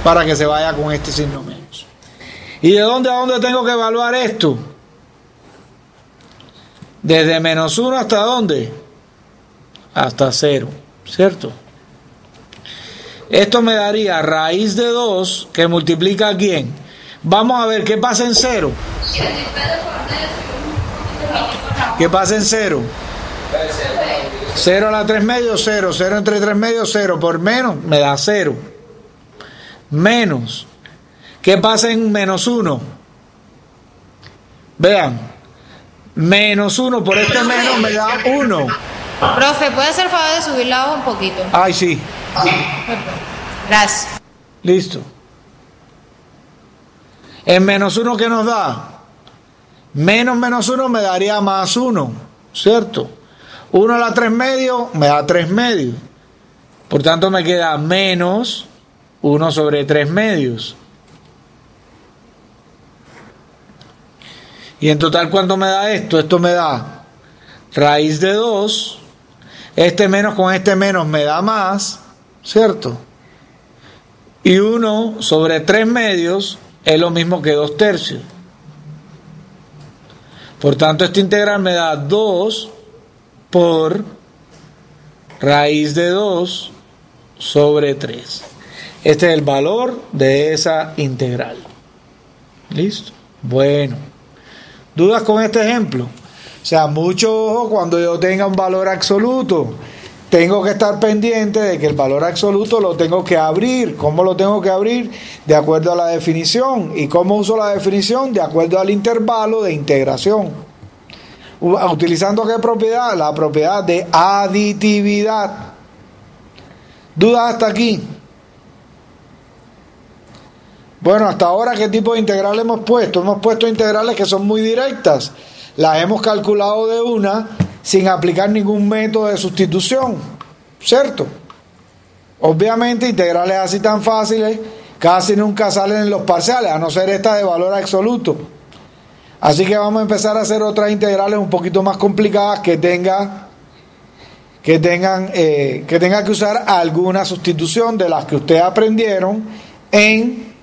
para que se vaya con este signo menos. ¿Y de dónde a dónde tengo que evaluar esto? Desde menos 1 hasta dónde? Hasta 0, ¿cierto? Esto me daría raíz de 2 que multiplica a quién. Vamos a ver qué pasa en 0. ¿Qué pasa en 0? 0 a la 3/2, 0. 0 entre 3/2, 0. Por menos me da 0. menos. ¿Qué pasa en menos 1? Vean, menos 1 por este menos me da 1. Profe, ¿puede hacer favor de subir la hoja un poquito? Ay, sí. Gracias. Listo. En menos 1, ¿qué nos da? Menos 1 me daría más 1, ¿cierto? 1 a la 3 medios me da 3 medios. Por tanto, me queda menos 1 sobre 3 medios. Y en total, ¿cuánto me da esto? Esto me da raíz de 2. Este menos con este menos me da más, ¿cierto? Y 1 sobre 3 medios es lo mismo que 2 tercios. Por tanto, esta integral me da 2 por raíz de 2 sobre 3. Este es el valor de esa integral. ¿Listo? Bueno. ¿Dudas con este ejemplo? O sea, mucho ojo cuando yo tenga un valor absoluto. Tengo que estar pendiente de que el valor absoluto lo tengo que abrir. ¿Cómo lo tengo que abrir? De acuerdo a la definición. ¿Y cómo uso la definición? De acuerdo al intervalo de integración. ¿Utilizando qué propiedad? La propiedad de aditividad. ¿Dudas hasta aquí? Bueno, hasta ahora, ¿qué tipo de integral hemos puesto? Hemos puesto integrales que son muy directas. Las hemos calculado de una sin aplicar ningún método de sustitución, ¿cierto? Obviamente, integrales así tan fáciles casi nunca salen en los parciales, a no ser esta de valor absoluto. Así que vamos a empezar a hacer otras integrales un poquito más complicadas que tengan que usar alguna sustitución de las que ustedes aprendieron en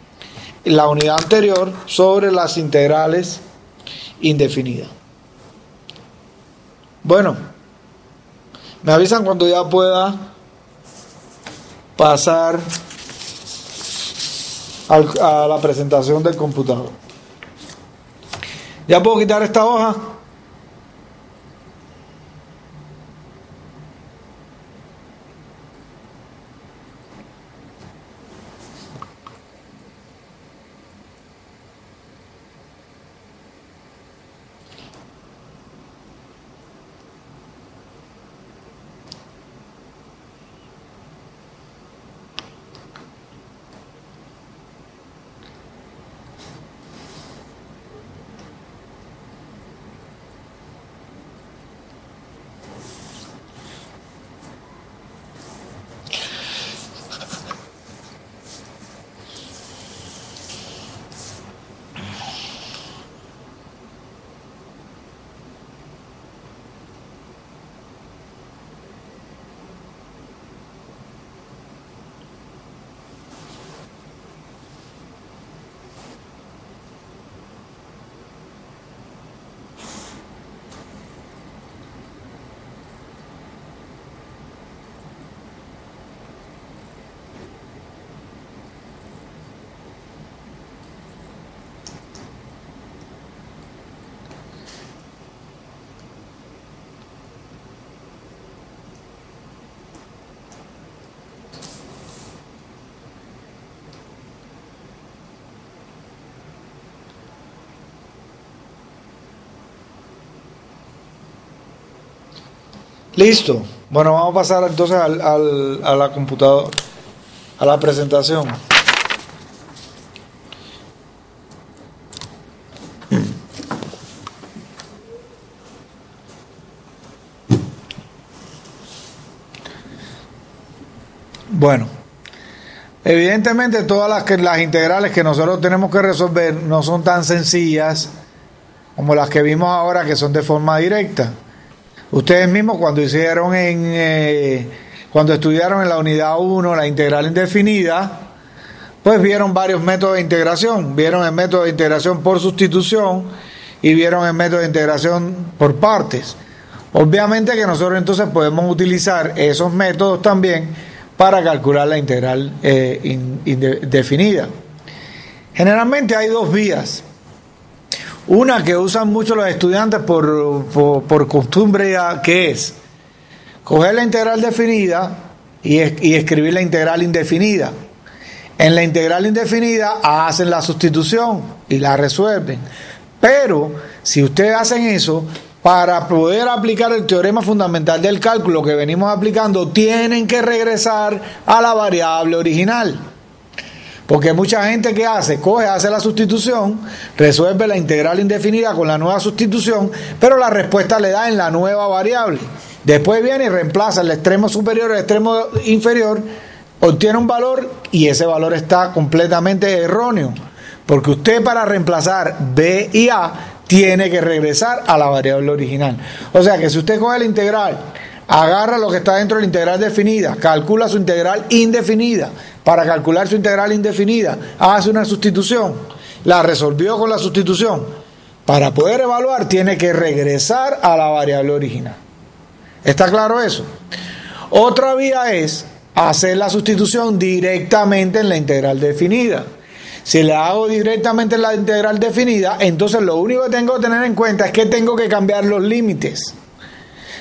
la unidad anterior sobre las integrales indefinidas. Bueno, me avisan cuando ya pueda pasar a la presentación del computador. ¿Ya puedo quitar esta hoja? Listo. Bueno, vamos a pasar entonces a la computadora, a la presentación. Bueno, evidentemente todas las integrales que nosotros tenemos que resolver no son tan sencillas como las que vimos ahora, que son de forma directa. Ustedes mismos cuando estudiaron en la unidad 1 la integral indefinida, pues vieron varios métodos de integración. Vieron el método de integración por sustitución y vieron el método de integración por partes. Obviamente que nosotros entonces podemos utilizar esos métodos también para calcular la integral definida. Generalmente hay dos vías. Una que usan mucho los estudiantes por costumbre, que es coger la integral definida y escribir la integral indefinida. En la integral indefinida hacen la sustitución y la resuelven. Pero si ustedes hacen eso, para poder aplicar el teorema fundamental del cálculo que venimos aplicando, tienen que regresar a la variable original. Porque mucha gente que hace la sustitución, resuelve la integral indefinida con la nueva sustitución, pero la respuesta le da en la nueva variable. Después viene y reemplaza el extremo superior y el extremo inferior, obtiene un valor y ese valor está completamente erróneo. Porque usted, para reemplazar B y A, tiene que regresar a la variable original. O sea que si usted coge la integral, agarra lo que está dentro de la integral definida, calcula su integral indefinida. Para calcular su integral indefinida, hace una sustitución, la resolvió con la sustitución. Para poder evaluar, tiene que regresar a la variable original. ¿Está claro eso? Otra vía es hacer la sustitución directamente en la integral definida. Si la hago directamente en la integral definida, entonces lo único que tengo que tener en cuenta es que tengo que cambiar los límites.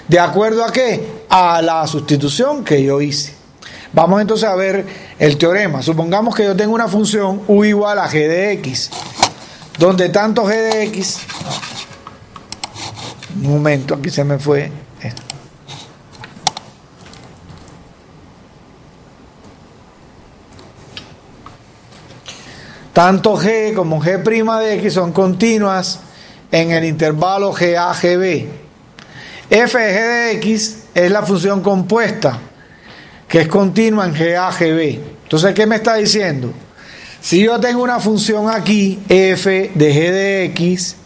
¿De acuerdo a qué? A la sustitución que yo hice. Vamos entonces a ver el teorema. Supongamos que yo tengo una función u igual a g de x, donde tanto g de x... Un momento, aquí se me fue esto. Tanto g como g' de x son continuas en el intervalo GA, GB. F de g de x es la función compuesta, que es continua en GA, GB. Entonces, ¿qué me está diciendo? Si yo tengo una función aquí, f de g de x,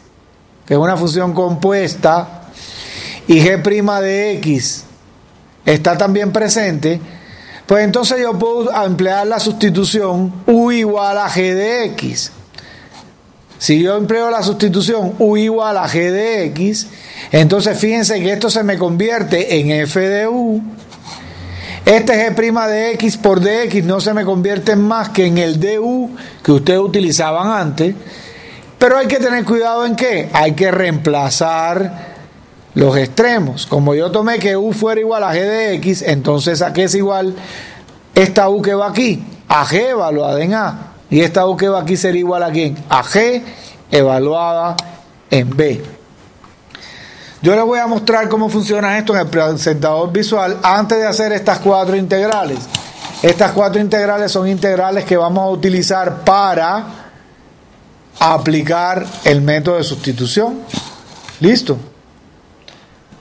que es una función compuesta, y g' de x está también presente, pues entonces yo puedo emplear la sustitución u igual a g de x. Si yo empleo la sustitución u igual a g de x, entonces fíjense que esto se me convierte en f de u. Este g' de x por dx no se me convierte en más que en el du que ustedes utilizaban antes. Pero hay que tener cuidado en qué. Hay que reemplazar los extremos. Como yo tomé que u fuera igual a g de x, entonces ¿a qué es igual esta u que va aquí? A g evaluada en a. Y esta u que va aquí sería igual a ¿quién? A g evaluada en b. Yo les voy a mostrar cómo funciona esto en el presentador visual antes de hacer estas 4 integrales. Estas 4 integrales son integrales que vamos a utilizar para aplicar el método de sustitución. ¿Listo?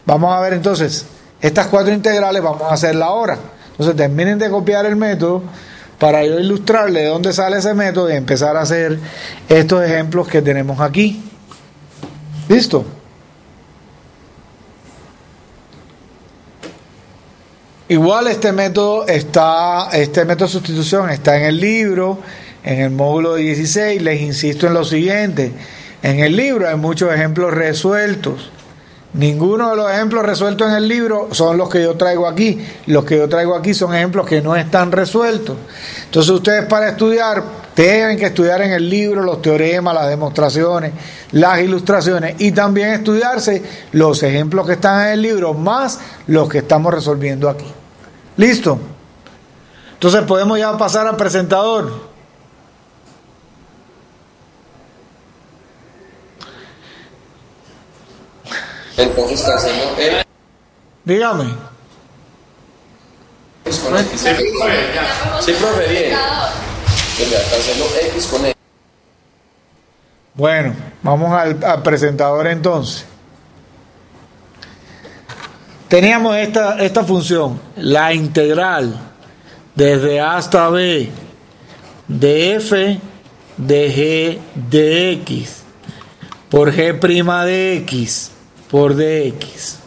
Vamos a ver entonces, estas 4 integrales vamos a hacerlas ahora. Entonces terminen de copiar el método para yo ilustrarle de dónde sale ese método y empezar a hacer estos ejemplos que tenemos aquí. ¿Listo? Igual este método de sustitución está en el libro, en el módulo 16. Les insisto en lo siguiente: en el libro hay muchos ejemplos resueltos. Ninguno de los ejemplos resueltos en el libro son los que yo traigo aquí. Los que yo traigo aquí son ejemplos que no están resueltos. Entonces ustedes, para estudiar, tienen que estudiar en el libro los teoremas, las demostraciones, las ilustraciones, y también estudiarse los ejemplos que están en el libro más los que estamos resolviendo aquí. ¿Listo? Entonces podemos ya pasar al presentador. Entonces cancelo el... Dígame. X con X. Sí, profe, bien. Cancelo X con X. Bueno, vamos al presentador entonces. Teníamos esta función, la integral desde A hasta B de f de g de x por g' de x por dx.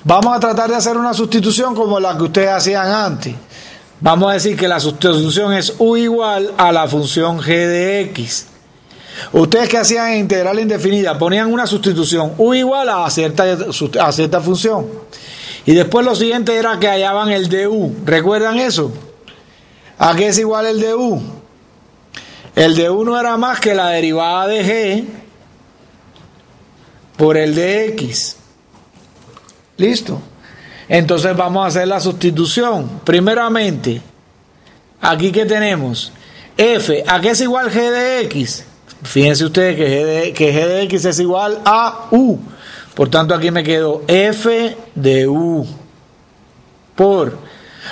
Vamos a tratar de hacer una sustitución como la que ustedes hacían antes. Vamos a decir que la sustitución es u igual a la función g de x. Ustedes que hacían en integral indefinida, ponían una sustitución u igual a cierta función. Y después lo siguiente era que hallaban el du. ¿Recuerdan eso? ¿A qué es igual el du? El du no era más que la derivada de g por el de x. ¿Listo? Entonces vamos a hacer la sustitución. Primeramente, aquí que tenemos f, ¿a qué es igual g de x? Fíjense ustedes que g de x es igual a u. Por tanto, aquí me quedo f de u por...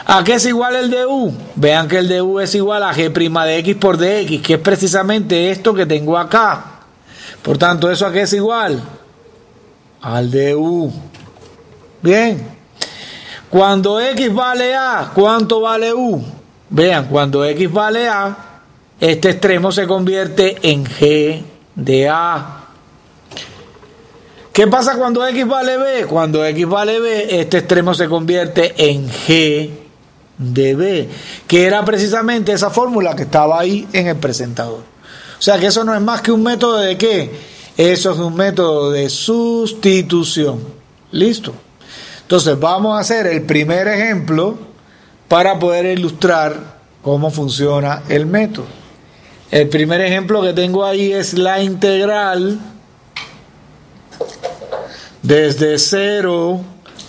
¿A qué es igual el de u? Vean que el de u es igual a g' de x por dx, que es precisamente esto que tengo acá. Por tanto, ¿eso a qué es igual? Al de u. Bien. Cuando x vale a, ¿cuánto vale u? Vean, cuando x vale a, este extremo se convierte en g de a. ¿Qué pasa cuando x vale b? Cuando x vale b, este extremo se convierte en g de b, que era precisamente esa fórmula que estaba ahí en el presentador. O sea que eso no es más que un método de ¿qué? Eso es un método de sustitución. ¿Listo? Entonces vamos a hacer el primer ejemplo para poder ilustrar cómo funciona el método. El primer ejemplo que tengo ahí es la integral desde 0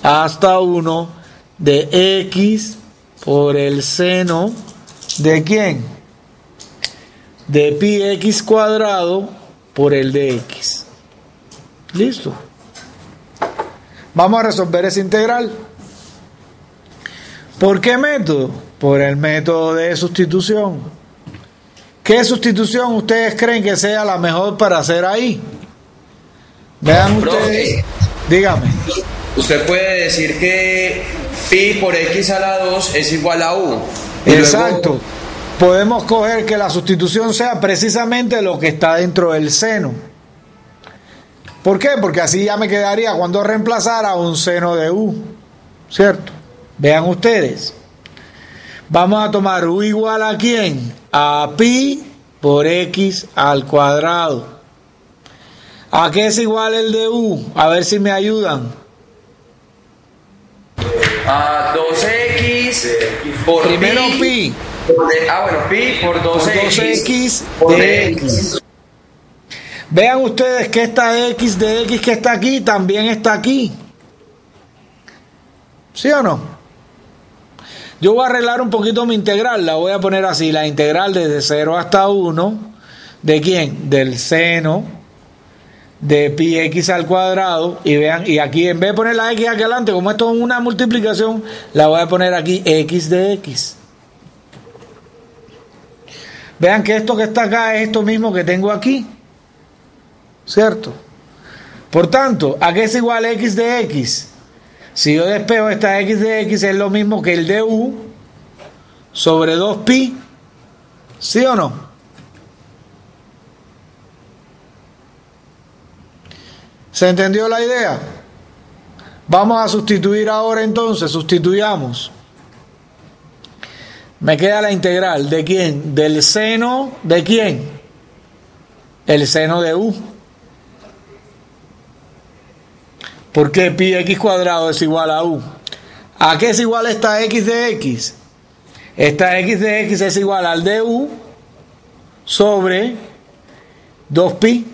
hasta 1 de x por el seno de ¿quién? De pi x cuadrado por el de x. ¿Listo? Vamos a resolver esa integral. ¿Por qué método? Por el método de sustitución. ¿Qué sustitución ustedes creen que sea la mejor para hacer ahí? Vean ustedes, dígame. Usted puede decir que pi por x a la 2 es igual a u. Exacto. Luego podemos coger que la sustitución sea precisamente lo que está dentro del seno. ¿Por qué? Porque así ya me quedaría cuando reemplazara un seno de u, ¿cierto? Vean ustedes. Vamos a tomar u igual a ¿quién? A pi por x al cuadrado. ¿A qué es igual el de u? A ver si me ayudan. A 2x por primero pi. Pi por 2x de x. Vean ustedes que esta x de x que está aquí también está aquí. ¿Sí o no? Yo voy a arreglar un poquito mi integral. La voy a poner así. La integral desde 0 hasta 1. ¿De quién? Del seno de pi x al cuadrado. Y vean, y aquí en vez de poner la x aquí adelante, como esto es una multiplicación, la voy a poner aquí x de x. Vean que esto que está acá es esto mismo que tengo aquí, ¿cierto? Por tanto, ¿a qué es igual x de x? Si yo despejo esta x de x es lo mismo que el de u sobre 2pi, ¿sí o no? ¿Se entendió la idea? Vamos a sustituir ahora entonces, sustituyamos. Me queda la integral, ¿de quién? Del seno, ¿de quién? El seno de u. ¿Por qué pi x cuadrado es igual a u? ¿A qué es igual esta x de x? Esta x de x es igual al de u sobre 2pi.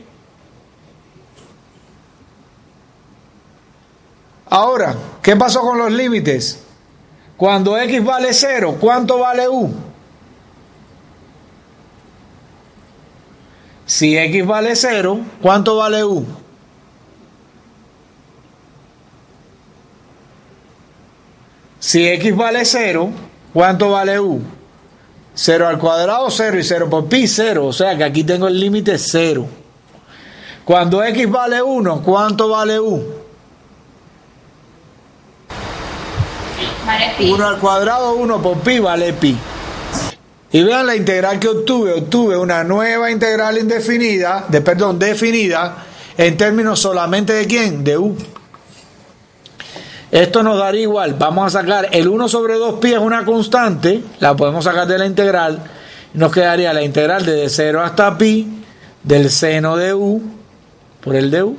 Ahora, ¿qué pasó con los límites? Cuando x vale 0, ¿cuánto vale u? Si x vale 0, ¿cuánto vale u? Si x vale 0, ¿cuánto vale u? 0 al cuadrado, 0, y 0 por pi, 0. O sea que aquí tengo el límite 0. Cuando x vale 1, ¿cuánto vale u? 1 al cuadrado, 1 por pi vale pi. Y vean la integral que obtuve. Obtuve una nueva integral definida en términos solamente de ¿quién? De u. Esto nos daría igual. Vamos a sacar el 1 sobre 2pi es una constante. La podemos sacar de la integral. Nos quedaría la integral desde 0 hasta pi del seno de u por el de u.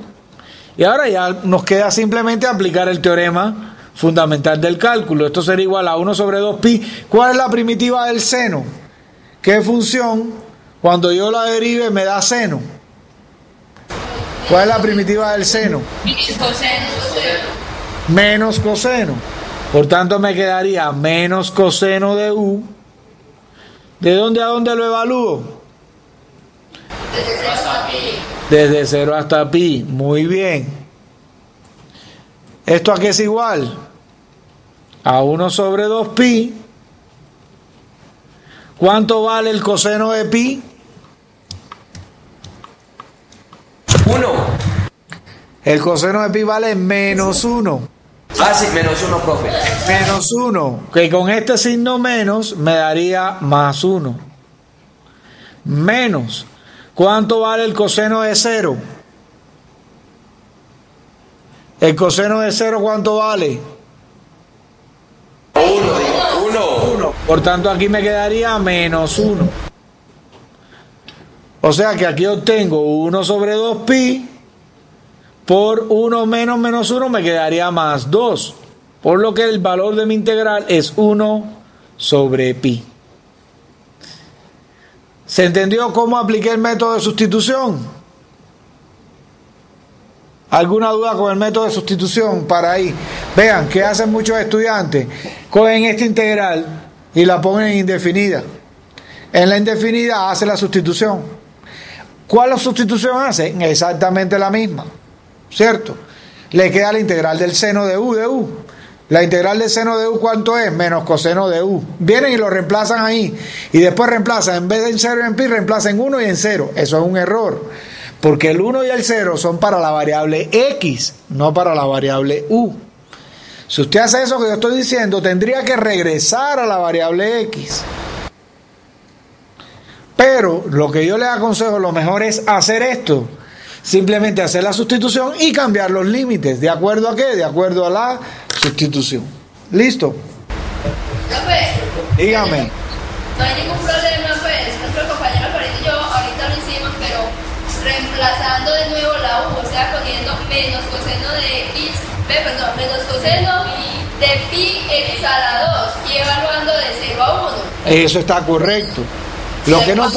Y ahora ya nos queda simplemente aplicar el teorema fundamental del cálculo. Esto sería igual a 1 sobre 2pi. ¿Cuál es la primitiva del seno? ¿Qué función cuando yo la derive me da seno? ¿Cuál es la primitiva del seno? Menos coseno. Por tanto me quedaría menos coseno de u ¿De dónde a dónde lo evalúo? Desde 0 hasta pi. Desde 0 hasta pi. Muy bien. ¿Esto a qué es igual? A 1 sobre 2 pi. ¿Cuánto vale el coseno de pi? 1. El coseno de pi vale menos 1. Ah, sí, menos 1, profe. Menos 1. Que con este signo menos me daría más 1. Menos. ¿Cuánto vale el coseno de 0? ¿El coseno de 0 cuánto vale? 1. Por tanto, aquí me quedaría menos 1. O sea que aquí obtengo 1 sobre 2 pi. Por 1 menos menos 1 me quedaría más 2. Por lo que el valor de mi integral es 1 sobre pi. ¿Se entendió cómo apliqué el método de sustitución? ¿Alguna duda con el método de sustitución para ahí? Vean, ¿qué hacen muchos estudiantes? Cogen esta integral y la ponen en indefinida. En la indefinida hace la sustitución. ¿Cuál sustitución hacen? Exactamente la misma, ¿cierto? Le queda la integral del seno de u de u. La integral del seno de u, ¿cuánto es? Menos coseno de u. Vienen y lo reemplazan ahí. Y después reemplazan, en vez de en 0 y en pi, reemplazan 1 y en 0. Eso es un error. Porque el 1 y el 0 son para la variable x, no para la variable u. Si usted hace eso que yo estoy diciendo, tendría que regresar a la variable x. Pero lo que yo les aconsejo, lo mejor es hacer esto. Simplemente hacer la sustitución y cambiar los límites. ¿De acuerdo a qué? De acuerdo a la sustitución. ¿Listo? Profe, Dígame. no hay ningún problema, pues. Nuestro compañero Florito y yo ahorita lo hicimos, pero reemplazando de nuevo la u, o sea, poniendo menos coseno de x, menos coseno de pi x a la 2 y evaluando de 0 a 1. Eso está correcto. Lo que no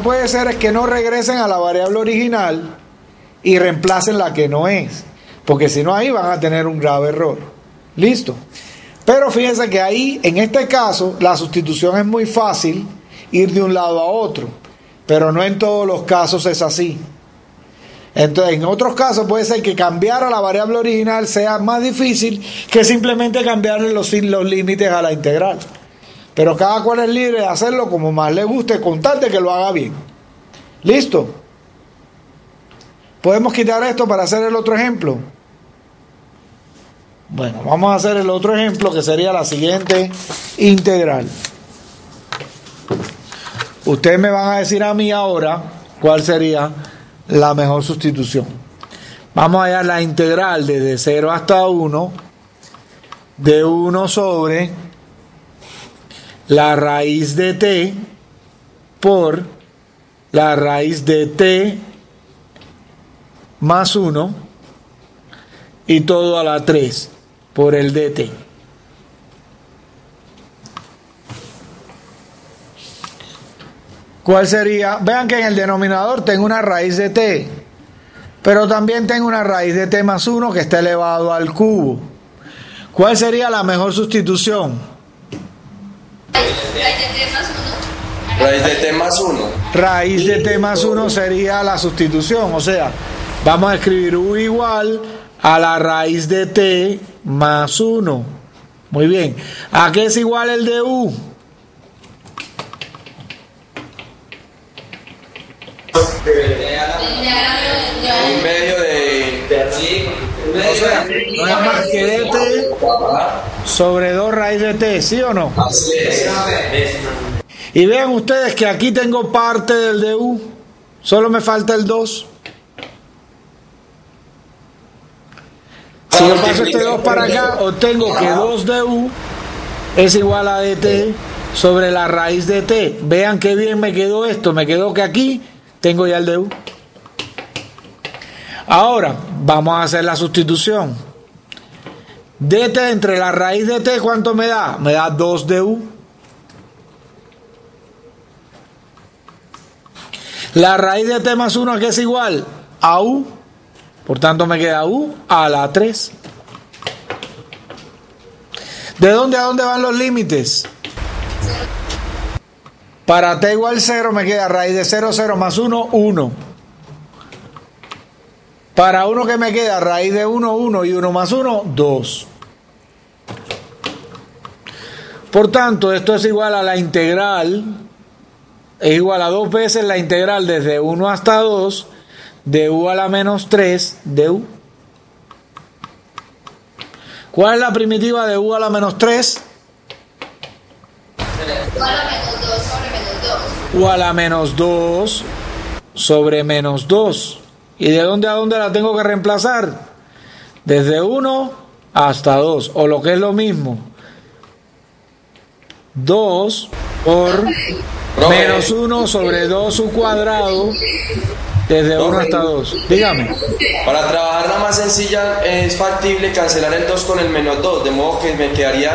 puede ser es que no regresen a la variable original y reemplacen la que no es, porque si no ahí van a tener un grave error. Listo. Pero fíjense que ahí, en este caso, la sustitución es muy fácil, ir de un lado a otro, pero no en todos los casos es así. Entonces, en otros casos puede ser que cambiar a la variable original sea más difícil que simplemente cambiarle los límites a la integral. Pero cada cual es libre de hacerlo como más le guste, con tal de que lo haga bien. ¿Listo? ¿Podemos quitar esto para hacer el otro ejemplo? Bueno, vamos a hacer el otro ejemplo, que sería la siguiente integral. Ustedes me van a decir a mí ahora cuál sería la mejor sustitución. Vamos a hallar la integral desde 0 hasta 1 de 1 sobre la raíz de t por la raíz de t más 1 y todo a la 3 por el dt. ¿Cuál sería? Vean que en el denominador tengo una raíz de t, pero también tengo una raíz de t más 1 que está elevado al cubo. ¿Cuál sería la mejor sustitución? Raíz de t más 1. Raíz de t más 1 sería la sustitución, o sea, vamos a escribir u igual a la raíz de t más 1. Muy bien. ¿A qué es igual el de u? Un medio de... O sea, no es más que dt sobre 2 raíz de t, ¿sí o no? Así es. Y vean ustedes que aquí tengo parte del de u, solo me falta el 2. Si yo paso este 2 para acá, obtengo que 2 de u es igual a dt sobre la raíz de t. Vean qué bien me quedó esto, me quedó que aquí tengo ya el de u. Ahora, vamos a hacer la sustitución. dt entre la raíz de t, ¿cuánto me da? Me da 2 de u. La raíz de t más 1, ¿a qué es igual? A u. Por tanto, me queda u a la 3. ¿De dónde a dónde van los límites? Para t igual 0 me queda raíz de 0, 0 más 1, 1. Para 1 que me queda raíz de 1, 1 y 1 más 1, 2. Por tanto, esto es igual a la integral, es igual a 2 veces la integral desde 1 hasta 2 de u a la menos 3 de u. ¿Cuál es la primitiva de u a la menos 3? U a la menos 2 sobre menos 2. U a la menos 2 sobre menos 2. ¿Y de dónde a dónde la tengo que reemplazar? Desde 1 hasta 2. O lo que es lo mismo, 2 por menos 1 sobre 2u cuadrado desde 1 hasta 2. Dígame. Para trabajar la más sencilla es factible cancelar el 2 con el menos 2, de modo que me quedaría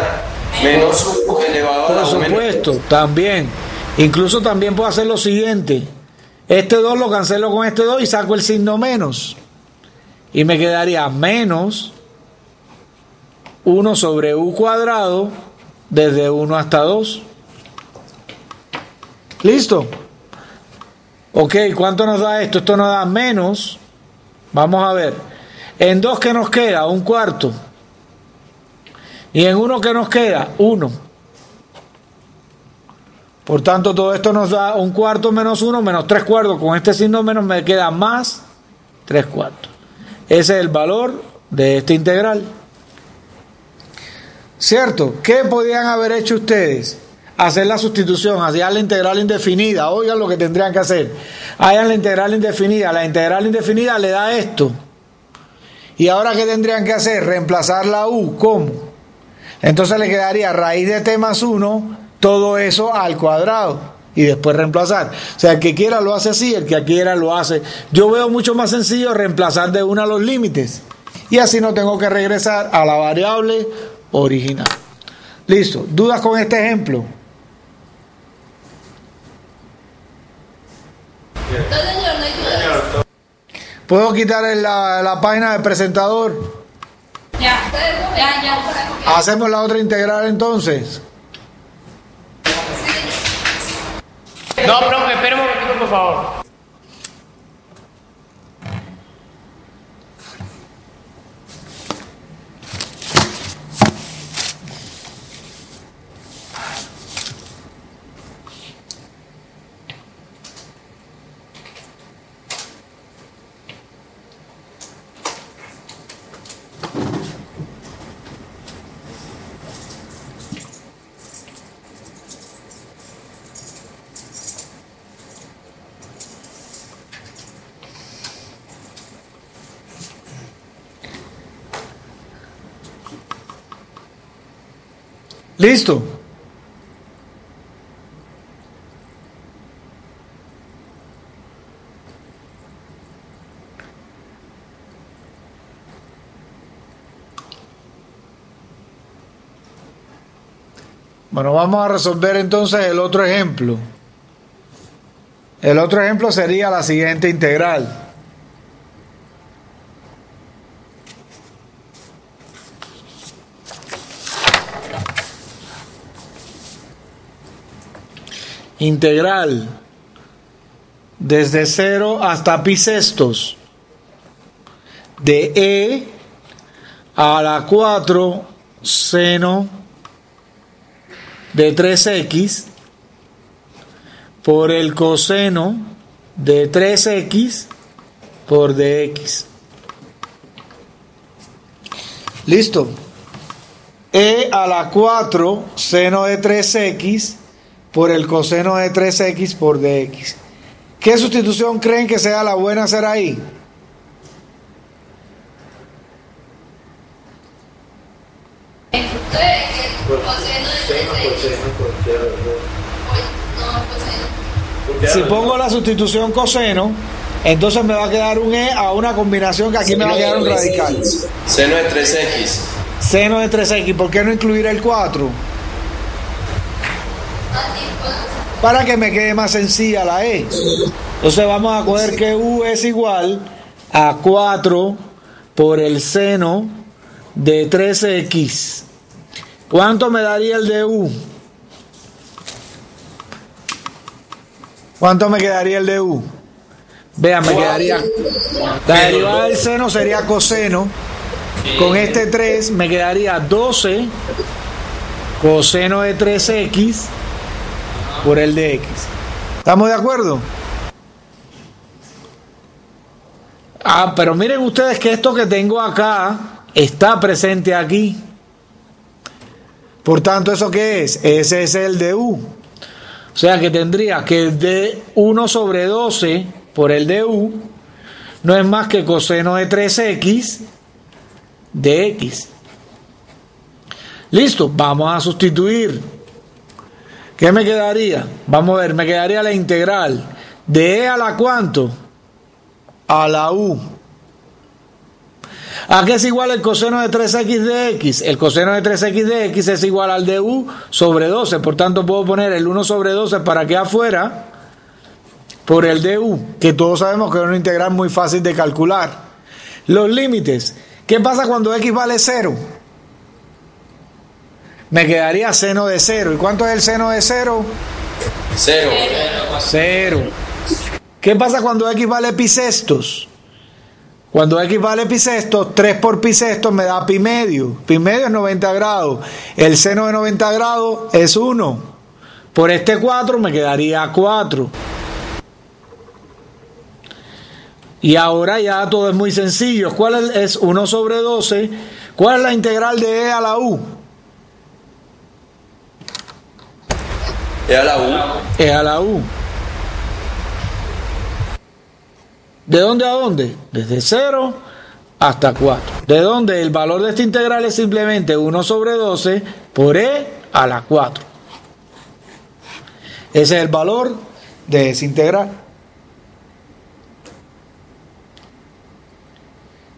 menos u elevado a la Por supuesto, también. Incluso también puedo hacer lo siguiente. Este 2 lo cancelo con este 2 y saco el signo menos. Y me quedaría menos 1 sobre u cuadrado desde 1 hasta 2. ¿Listo? Ok, ¿cuánto nos da esto? Esto nos da menos, vamos a ver, en 2 que nos queda, 1/4. Y en 1 que nos queda, 1. Por tanto, todo esto nos da 1/4 menos 1 menos 3/4. Con este signo menos me queda más 3/4. Ese es el valor de esta integral. ¿Cierto? ¿Qué podían haber hecho ustedes? Hacer la sustitución, hacer la integral indefinida. Oigan lo que tendrían que hacer. Hagan la integral indefinida. La integral indefinida le da esto. ¿Y ahora qué tendrían que hacer? Reemplazar la u. ¿Cómo? Entonces le quedaría raíz de t más 1, todo eso al cuadrado. Y después reemplazar. O sea, el que quiera lo hace así, el que quiera lo hace. Yo veo mucho más sencillo reemplazar de una los límites. Y así no tengo que regresar a la variable original. Listo. ¿Dudas con este ejemplo? No, señor, no hay dudas. ¿Puedo quitar la página del presentador? Ya. Hacemos la otra integral entonces. No, profe, espera un momentito, por favor. ¿Listo? Bueno, vamos a resolver entonces el otro ejemplo. El otro ejemplo sería la siguiente integral. Integral desde 0 hasta pi sextos de e a la 4 seno de 3x por el coseno de 3x por dx. Listo. E a la 4 seno de 3x por el coseno de 3x por dx. ¿Qué sustitución creen que sea la buena hacer ahí? Si pongo la sustitución coseno, entonces me va a quedar un e a una combinación que aquí me va a quedar un radical. Seno de 3x. Seno de 3x. ¿Por qué no incluir el 4? Para que me quede más sencilla la e. Entonces vamos a coger que u es igual a 4 por el seno de 3x. ¿Cuánto me daría el de u? ¿Cuánto me quedaría el de u? Vean, me quedaría... La derivada del seno sería coseno. Con este 3 me quedaría 12 coseno de 3x por el de x. ¿Estamos de acuerdo? Pero miren ustedes que esto que tengo acá está presente aquí. Por tanto, ¿eso qué es? Ese es el de u. O sea que tendría que el de 1 sobre 12 por el de u no es más que coseno de 3x de x. Listo, vamos a sustituir. ¿Qué me quedaría? Vamos a ver, me quedaría la integral de e a la ¿cuánto? A la u. ¿A qué es igual el coseno de 3x de x? El coseno de 3x de x es igual al de u sobre 12. Por tanto, puedo poner el 1 sobre 12 para aquí afuera por el de u, que todos sabemos que es una integral muy fácil de calcular. Los límites. ¿Qué pasa cuando x vale 0? Me quedaría seno de 0. ¿Y cuánto es el seno de 0? 0. 0. ¿Qué pasa cuando x vale pi sextos? Cuando x vale pi sextos, 3 por pi sextos me da pi medio. Pi medio es 90 grados. El seno de 90 grados es 1. Por este 4 me quedaría 4. Y ahora ya todo es muy sencillo. ¿Cuál es 1 sobre 12? ¿Cuál es la integral de e a la u? E a la u. E a la u. ¿De dónde a dónde? Desde 0 hasta 4. ¿De dónde? El valor de esta integral es simplemente 1 sobre 12 por e a la 4. Ese es el valor de esa integral.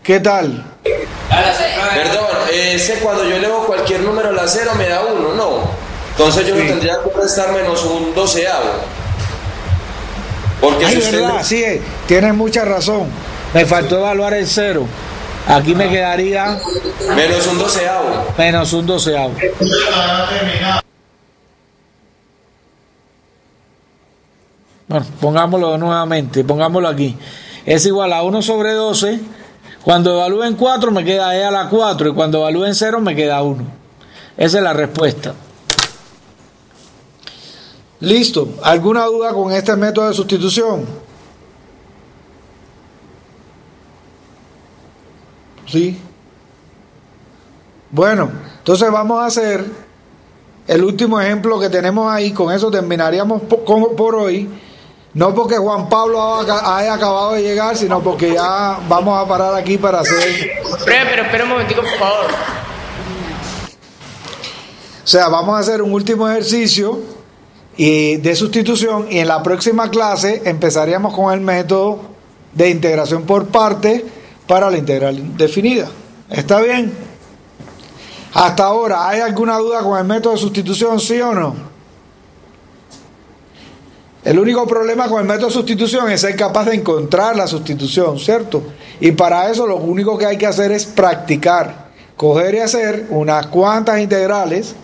¿Qué tal? Perdón, ese cuando yo elevo cualquier número a la 0 me da 1, ¿no? Entonces yo no tendría que restar menos un doceavo. Porque si usted... verdad, sí, tienes mucha razón. Me faltó evaluar el 0. Aquí me quedaría... menos un doceavo. Menos un doceavo. Bueno, pongámoslo nuevamente, pongámoslo aquí. Es igual a 1 sobre 12. Cuando evalúen 4 me queda e a la 4 y cuando evalúen 0 me queda 1. Esa es la respuesta. Listo. ¿Alguna duda con este método de sustitución? Sí. Bueno, entonces vamos a hacer el último ejemplo que tenemos ahí. Con eso terminaríamos por hoy. No porque Juan Pablo haya acabado de llegar, sino porque ya vamos a parar aquí para hacer... Pero espera un momentico, por favor. O sea, vamos a hacer un último ejercicio de sustitución y en la próxima clase empezaríamos con el método de integración por partes para la integral definida. ¿Está bien? Hasta ahora, ¿hay alguna duda con el método de sustitución, sí o no? El único problema con el método de sustitución es ser capaz de encontrar la sustitución, ¿cierto? Y para eso lo único que hay que hacer es practicar, coger y hacer unas cuantas integrales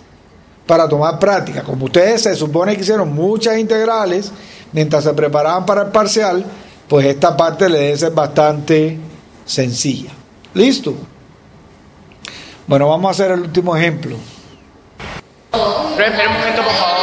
para tomar práctica. Como ustedes se supone que hicieron muchas integrales mientras se preparaban para el parcial, pues esta parte le debe ser bastante sencilla. ¿Listo? Bueno, vamos a hacer el último ejemplo. Pero espera un momento, por favor.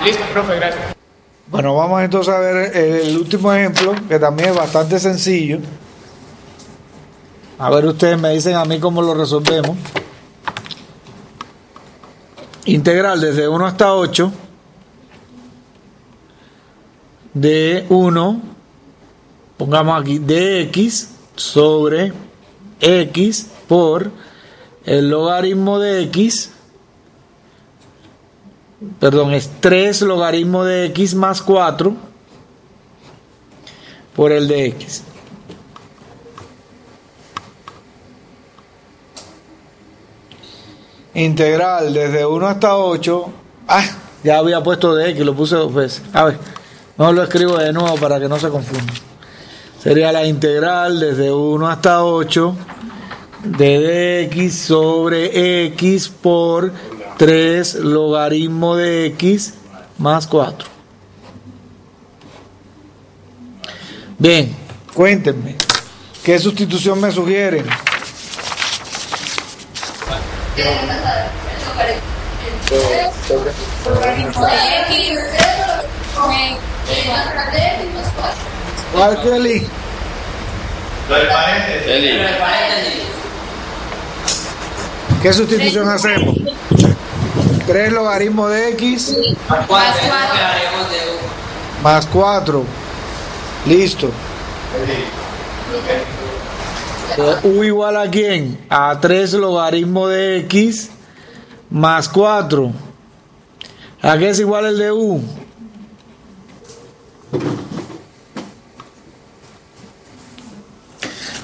Listo, profe, gracias. Bueno, vamos entonces a ver el último ejemplo, que también es bastante sencillo. A ver, ustedes me dicen a mí cómo lo resolvemos. Integral desde 1 hasta 8 de 1, pongamos aquí, de x sobre x por el logaritmo de x, perdón, es 3 logaritmo de x más 4 por el de x. Integral desde 1 hasta 8. Ya había puesto de x, lo puse 2 veces. A ver, no lo escribo de nuevo para que no se confunda. Sería la integral desde 1 hasta 8 de dx sobre x por 3 logaritmo de x más 4. Bien, cuéntenme, ¿qué sustitución me sugieren? ¿Cuál, Kelly? Lo del paréntesis. ¿Qué sustitución hacemos? 3 logaritmos de x más 4. Listo. U igual a quién? A 3 logaritmo de x más 4. ¿A qué es igual el de u?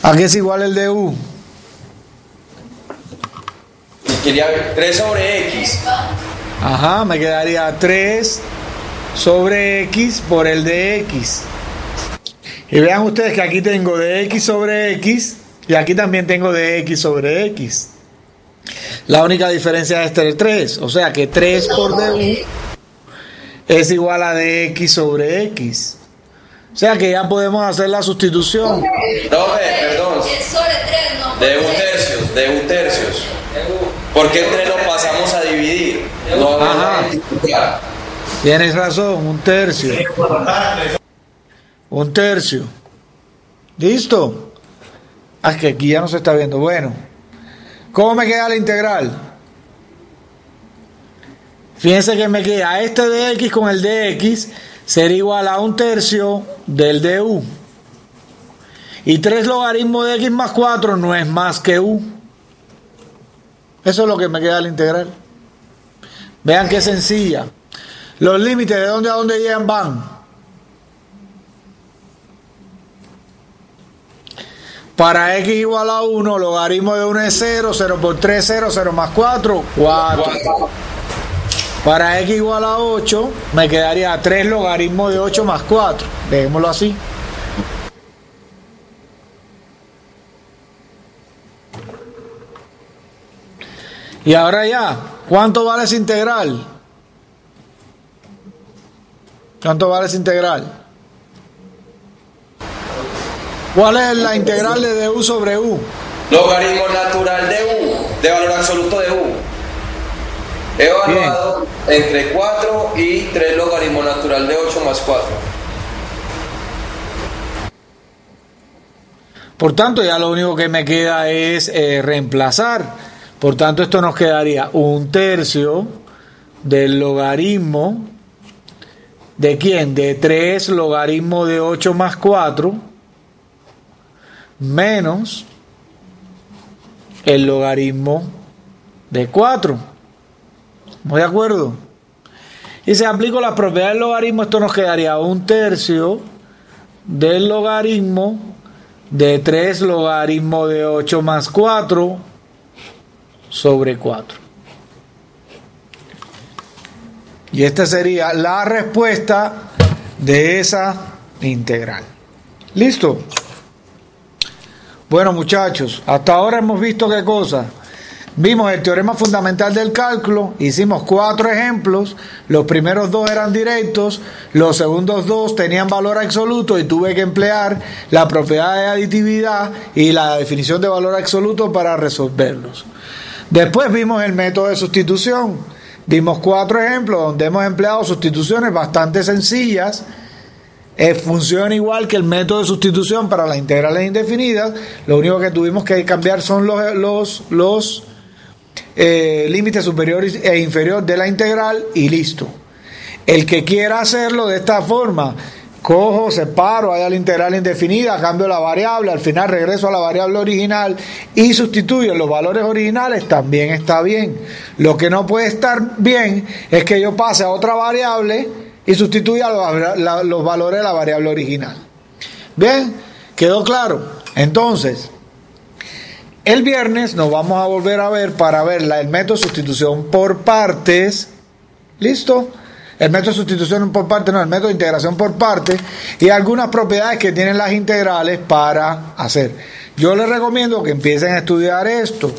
¿A qué es igual el de u? Quería ver 3 sobre x. Ajá, me quedaría 3 sobre x por el de x. Y vean ustedes que aquí tengo de x sobre x y aquí también tengo de x sobre x. La única diferencia es el 3, o sea que 3 por du es igual a dx sobre x. O sea que ya podemos hacer la sustitución. Profe, perdón. De u tercios. ¿Por qué 3 lo pasamos a dividir? No, ajá. Tienes razón, 1/3. 1/3. ¿Listo? Es que aquí ya no se está viendo. Bueno, ¿cómo me queda la integral? Fíjense que me queda este de x con el de x sería igual a 1/3 del de u. Y 3 logaritmos de x más 4 no es más que u. Eso es lo que me queda de la integral. Vean qué sencilla. Los límites de dónde a dónde llegan van. Para x igual a 1, logaritmo de 1 es 0, 0 por 3, 0, 0 más 4, 4. Para x igual a 8, me quedaría 3 logaritmo de 8 más 4. Dejémoslo así. Y ahora ya, ¿cuánto vale esa integral? ¿Cuánto vale esa integral? ¿Cuál es la integral de du sobre u? Logaritmo natural de u, de valor absoluto de u. Evaluado entre 4 y 3 logaritmo natural de 8 más 4. Por tanto, ya lo único que me queda es reemplazar. Por tanto, esto nos quedaría 1/3 del logaritmo ¿de quién? De 3 logaritmo de 8 más 4 menos el logaritmo de 4. ¿Estamos de acuerdo? Y si aplico la propiedad del logaritmo, esto nos quedaría 1/3 del logaritmo de 3 logaritmo de 8 más 4 sobre 4. Y esta sería la respuesta de esa integral. ¿Listo? Bueno, muchachos, hasta ahora hemos visto qué cosa. Vimos el teorema fundamental del cálculo, hicimos 4 ejemplos, los primeros 2 eran directos, los segundos 2 tenían valor absoluto y tuve que emplear la propiedad de aditividad y la definición de valor absoluto para resolverlos. Después vimos el método de sustitución, Dimos 4 ejemplos donde hemos empleado sustituciones bastante sencillas. Funciona igual que el método de sustitución para las integrales indefinidas. Lo único que tuvimos que cambiar son los límites superior e inferior de la integral y listo. El que quiera hacerlo de esta forma, cojo, separo, hay la integral indefinida, cambio la variable, al final regreso a la variable original y sustituyo los valores originales, también está bien. Lo que no puede estar bien es que yo pase a otra variable y sustituya los valores de la variable original. Bien, ¿quedó claro? Entonces, el viernes nos vamos a volver a ver para ver el método de sustitución por partes. ¿Listo? El método de sustitución por partes, no, el método de integración por partes y algunas propiedades que tienen las integrales para hacer. Yo les recomiendo que empiecen a estudiar esto.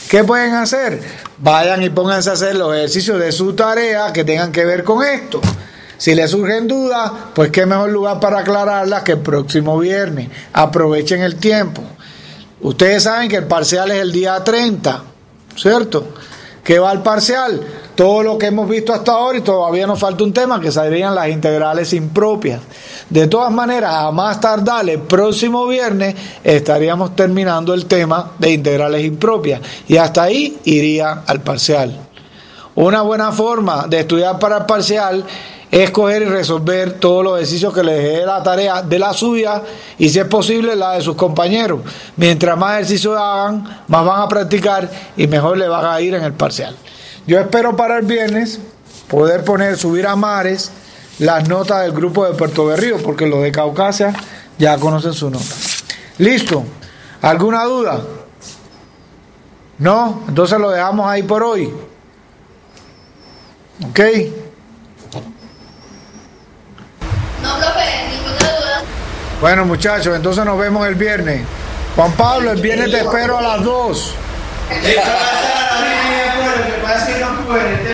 ¿Qué pueden hacer? Vayan y pónganse a hacer los ejercicios de su tarea que tengan que ver con esto. Si les surgen dudas, pues qué mejor lugar para aclararlas que el próximo viernes. Aprovechen el tiempo. Ustedes saben que el parcial es el día 30, ¿cierto? ¿Qué va al parcial? Todo lo que hemos visto hasta ahora y todavía nos falta un tema que serían las integrales impropias. De todas maneras, a más tardar el próximo viernes estaríamos terminando el tema de integrales impropias y hasta ahí iría al parcial. Una buena forma de estudiar para el parcial es coger y resolver todos los ejercicios que les dejé la tarea de la suya y si es posible la de sus compañeros. Mientras más ejercicios hagan, más van a practicar y mejor les va a ir en el parcial. Yo espero para el viernes poder subir a Mares las notas del grupo de Puerto Berrío, porque los de Caucasia ya conocen su nota. ¿Listo? ¿Alguna duda? ¿No? Entonces lo dejamos ahí por hoy. ¿Ok? No, profe, ninguna duda. Bueno, muchachos, entonces nos vemos el viernes. Juan Pablo, el viernes te espero a las 2. Lo que pasa es que no pude.